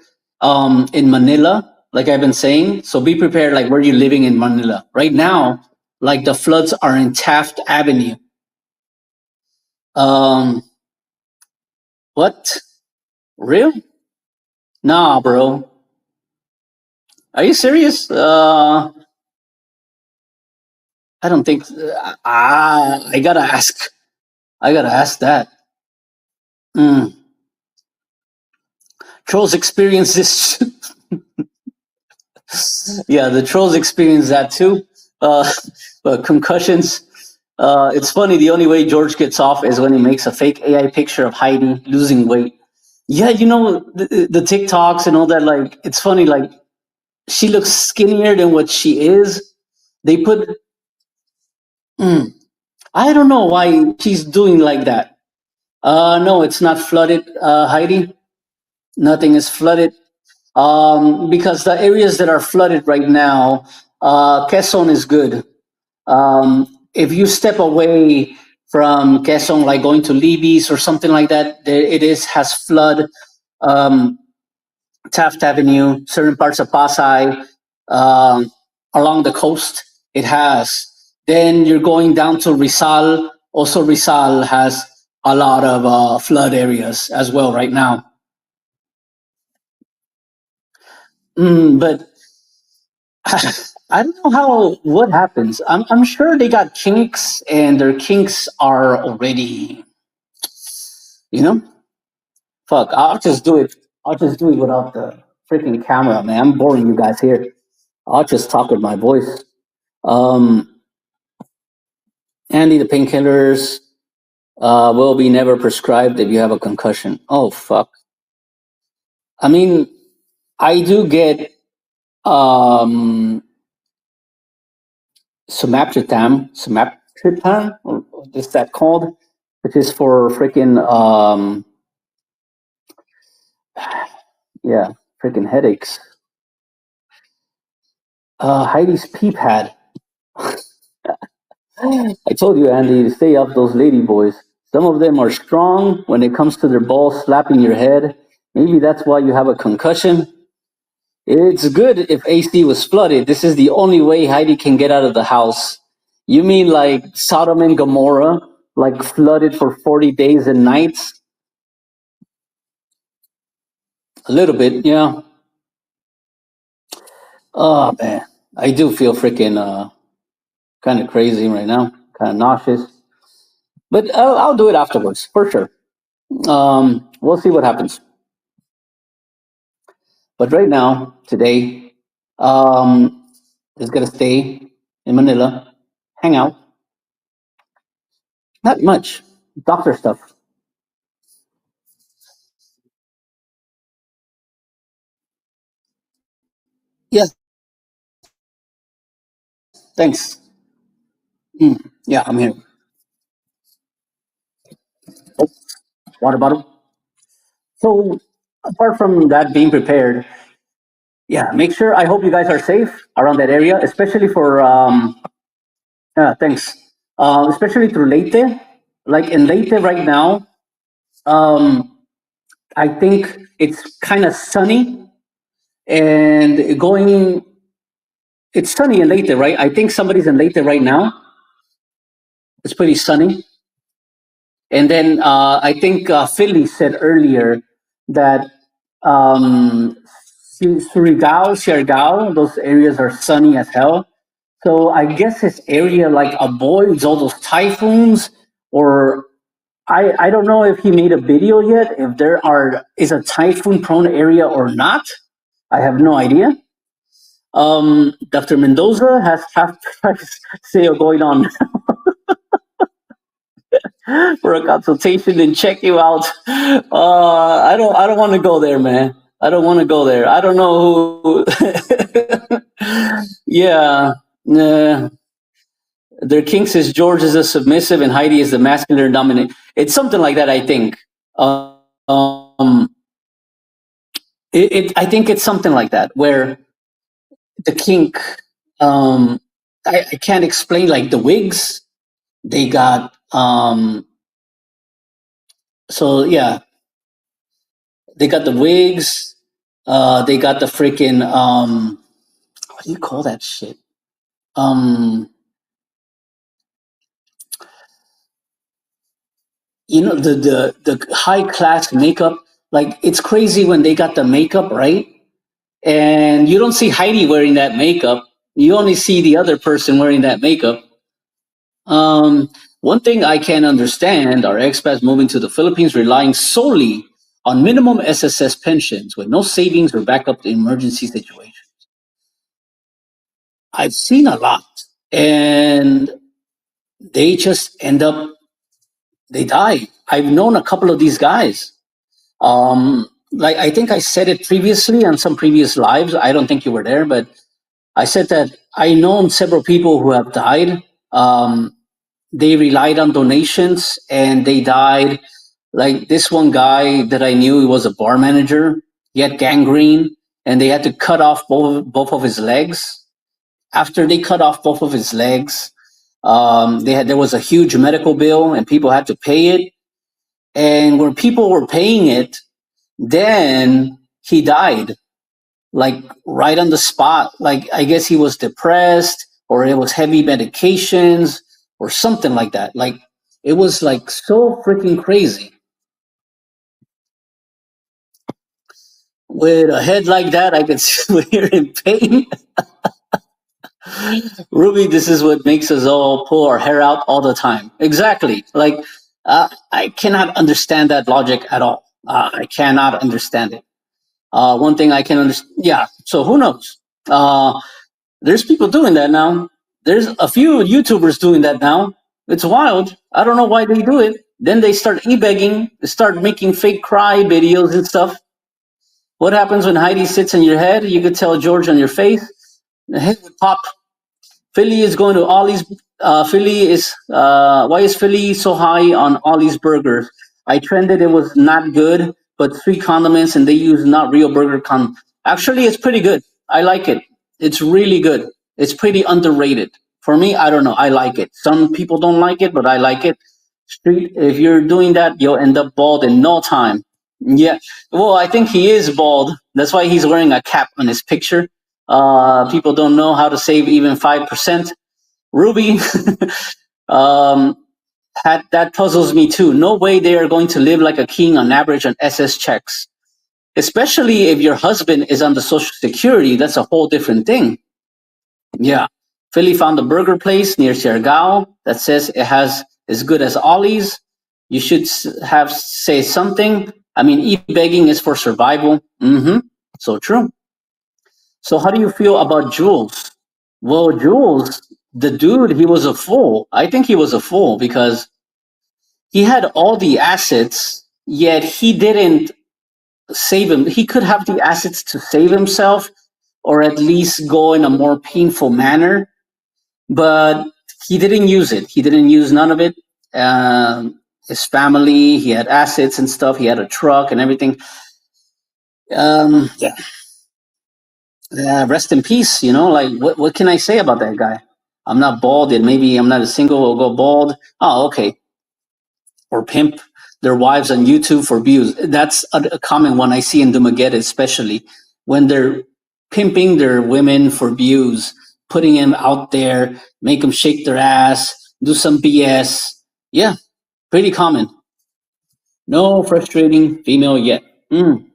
in Manila, like I've been saying. So be prepared, like where you're living in Manila right now. Like the floods are in Taft Avenue. Um, what? Real? Nah, bro. Are you serious? I don't think. I gotta ask. I gotta ask that. Mm. Trolls experience this. Yeah, the trolls experience that too. Uh, but concussions. It's funny. The only way George gets off is when he makes a fake AI picture of Heidi losing weight. Yeah, the TikToks and all that. Like, it's funny. Like, she looks skinnier than what she is. They put. Mm, I don't know why she's doing like that. No, it's not flooded, Heidi. Nothing is flooded. Because the areas that are flooded right now, Quezon is good. If you step away from Quezon, like going to Libis or something like that, it is has flood. Um, Taft Avenue, certain parts of Pasay, um, along the coast, it has. Then you're going down to Rizal. Also, Rizal has a lot of flood areas as well right now. But I don't know what happens. I'm sure they got kinks, and their kinks are already, you know. Fuck, I'll just do it. I'll just do it without the freaking camera, man. I'm boring you guys here. I'll just talk with my voice. Um, Andy, the painkillers will be never prescribed if you have a concussion. Oh fuck. I mean, I do get um, Sumatriptan, or what is that called? Which is for freaking yeah, freaking headaches. Heidi's pee pad. I told you, Andy, to stay off those lady boys. Some of them are strong when it comes to their balls slapping your head. Maybe that's why you have a concussion. It's good if AC was flooded. This is the only way Heidi can get out of the house. You mean like Sodom and Gomorrah, like flooded for 40 days and nights? A little bit, yeah. Oh man, I do feel freaking kind of crazy right now, kind of nauseous. But I'll do it afterwards for sure. We'll see what happens. But right now, today, just gonna stay in Manila, hang out. Not much doctor stuff. Yeah, thanks. Mm, yeah, I'm here. Oh, water bottle. So apart from that being prepared, yeah, make sure. I hope you guys are safe around that area, especially for thanks. Especially through Leyte. Like in Leyte right now, um, I think it's kind of sunny and going. It's sunny in Leyte, right? I think somebody's in Leyte right now. It's pretty sunny. And then I think Philly said earlier that um, Surigao, Siargao, those areas are sunny as hell. So I guess this area like avoids all those typhoons, or I don't know if he made a video yet, if there are is a typhoon prone area or not. I have no idea. Dr. Mendoza has half price sale going on for a consultation and check you out. I don't want to go there, man. I don't want to go there. I don't know who. Yeah, nah. Their king says George is a submissive and Heidi is the masculine dominant. It's something like that, I think. Um, I think it's something like that where the kink. Um, I can't explain like the wigs. They got so yeah, they got the wigs. They got the freaking what do you call that shit? Um, the high class makeup. Like it's crazy when they got the makeup right, and you don't see Heidi wearing that makeup. You only see the other person wearing that makeup. Um, One thing I can understand are expats moving to the Philippines relying solely on minimum SSS pensions with no savings or backup in emergency situations. I've seen a lot, and they just end up they die. I've known a couple of these guys. Like I think I said it previously on some previous lives. I don't think you were there, but I said that I known several people who have died. They relied on donations and they died. Like this one guy that I knew, he was a bar manager. He had gangrene, and they had to cut off both of his legs. After they cut off both of his legs, there was a huge medical bill, and people had to pay it. And when people were paying it, then he died, like right on the spot. Like I guess he was depressed, or it was heavy medications, or something like that. Like it was like so freaking crazy. With a head like that, I could see you're in pain. Ruby, this is what makes us all pull our hair out all the time. Exactly. Like, I cannot understand that logic at all. I cannot understand it. One thing I can understand, yeah. So who knows? There's people doing that now. There's a few YouTubers doing that now. It's wild. I don't know why they do it. Then they start e-begging, start making fake cry videos and stuff. What happens when Heidi sits on your head? You could tell George on your face. The head would pop. Philly is going to Ollie's. Philly is why is Philly so high on Ollie's burgers? I trended it was not good, but three condiments and they use not real burger Actually, it's pretty good. I like it. It's really good. It's pretty underrated. For me, I don't know. I like it. Some people don't like it, but I like it. Street, if you're doing that, you'll end up bald in no time. Yeah. Well, I think he is bald. That's why he's wearing a cap on his picture. People don't know how to save even 5%. Ruby, um, that puzzles me too. No way they are going to live like a king on average on SS checks, especially if your husband is on the Social Security. That's a whole different thing. Yeah. Philly found a burger place near Siargao that says it has as good as Ollie's. You should have say something. I mean, e-begging is for survival. Mm-hmm. So true. So how do you feel about Jules? Well, Jules, the dude, he was a fool. I think he was a fool because he had all the assets, yet he didn't save him. He could have the assets to save himself or at least go in a more painful manner, but he didn't use it. He didn't use none of it. His family, he had assets and stuff. He had a truck and everything. Yeah. Rest in peace. Like what can I say about that guy? I'm not bald, and maybe I'm not a single will go bald. Oh, okay. Or pimp their wives on YouTube for views. That's a common one I see in Dumaguete, especially when they're pimping their women for views, putting them out there, make them shake their ass, do some BS. Yeah, pretty common. No frustrating female yet.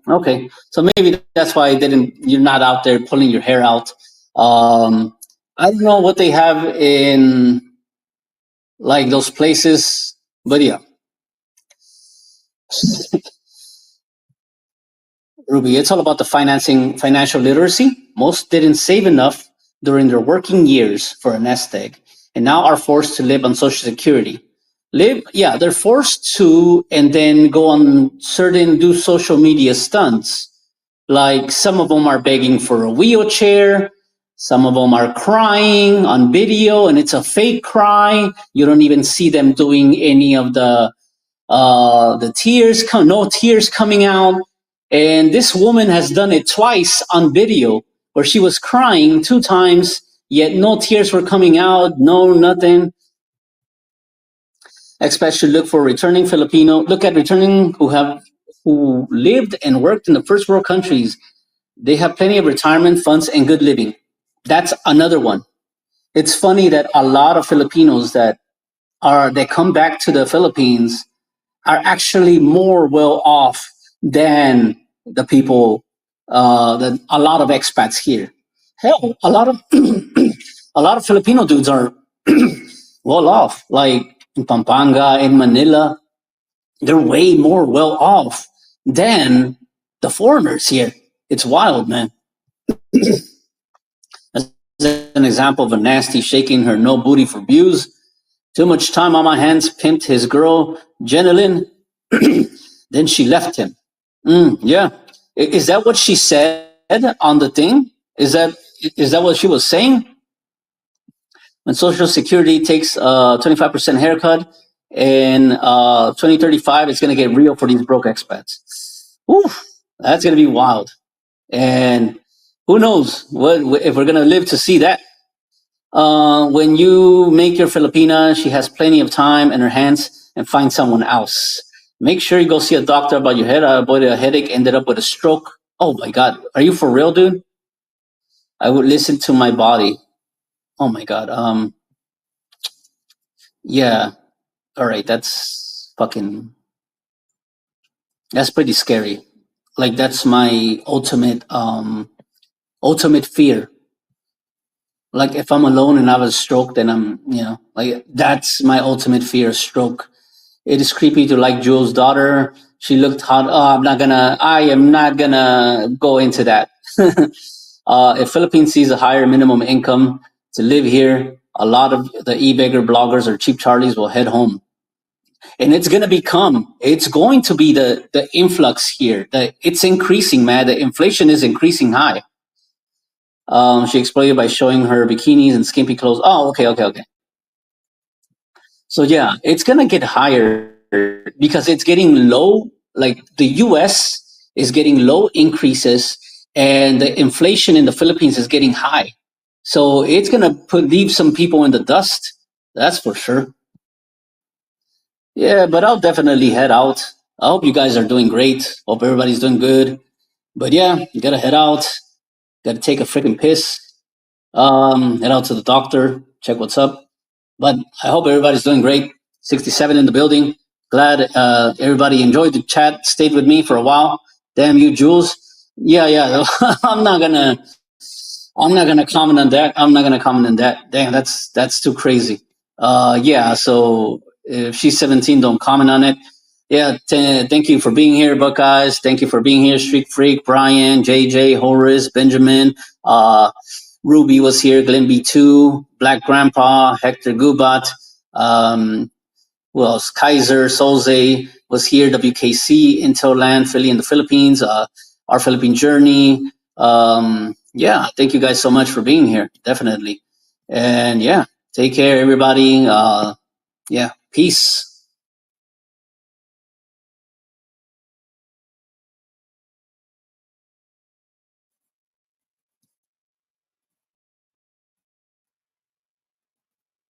Okay, so maybe that's why you're not out there pulling your hair out. I don't know what they have in like those places, but yeah. Ruby. It's all about the financial literacy. Most didn't save enough during their working years for a nest egg, and now are forced to live on Social Security. Yeah, they're forced to, and then go on certain do social media stunts. Like some of them are begging for a wheelchair, some of them are crying on video, and it's a fake cry. You don't even see them doing any of the tears come no tears coming out, and this woman has done it twice on video where she was crying two times, yet no tears were coming out, no nothing. Experts should look for returning Filipino look at returning who lived and worked in the first world countries. They have plenty of retirement funds and good living. That's another one. It's funny that a lot of Filipinos that come back to the Philippines are actually more well off than the people, that a lot of expats here. Hell, a lot of a lot of Filipino dudes are well off. Like in Pampanga, in Manila, they're way more well off than the foreigners here. It's wild, man. As an example of a nasty shaking her no booty for views. Too much time on my hands pimped his girl, Jenilyn. Then she left him. Yeah. Is that what she said on the thing? Is that what she was saying? When Social Security takes a 25% haircut in 2035, it's going to get real for these broke expats. Oof, that's going to be wild. And who knows what if we're going to live to see that. When you make your Filipina, she has plenty of time in her hands and find someone else. Make sure you go see a doctor about your head. I avoided a headache, ended up with a stroke. Oh my God. Are you for real, dude? I would listen to my body. Oh my God. Yeah. All right. That's pretty scary. Like that's my ultimate fear. Like if I'm alone and I have a stroke, then like that's my ultimate fear, stroke. It is creepy to like Jules' daughter. She looked hot. Oh, I am not gonna go into that. If Philippines sees a higher minimum income to live here, a lot of the e-beggar bloggers or cheap Charlies will head home. And it's going to be the influx here. It's increasing, man. The inflation is increasing high. She explained by showing her bikinis and skimpy clothes. Oh, okay. So yeah, it's gonna get higher because it's getting low. Like the U.S. is getting low increases, and the inflation in the Philippines is getting high. So it's gonna leave some people in the dust. That's for sure. Yeah, but I'll definitely head out. I hope you guys are doing great. Hope everybody's doing good. But yeah, you gotta head out. Gotta take a freaking piss. Head out to the doctor. Check what's up. But I hope everybody's doing great. 67 in the building. Glad everybody enjoyed the chat, stayed with me for a while. Damn you, Jules. Yeah. I'm not gonna comment on that. I'm not gonna comment on that. Damn, that's too crazy. Yeah. So if she's 17, don't comment on it. Yeah. Thank you for being here, Buckeyes. Thank you for being here, Streak Freak, Brian, JJ, Horace, Benjamin. Ruby was here, Glenn B2, Black Grandpa, Hector Gubat, who else? Kaiser, Solze was here, WKC, Intel Land, Philly in the Philippines, Our Philippine Journey. Yeah, thank you guys so much for being here, definitely. And yeah, take care, everybody. Yeah, peace.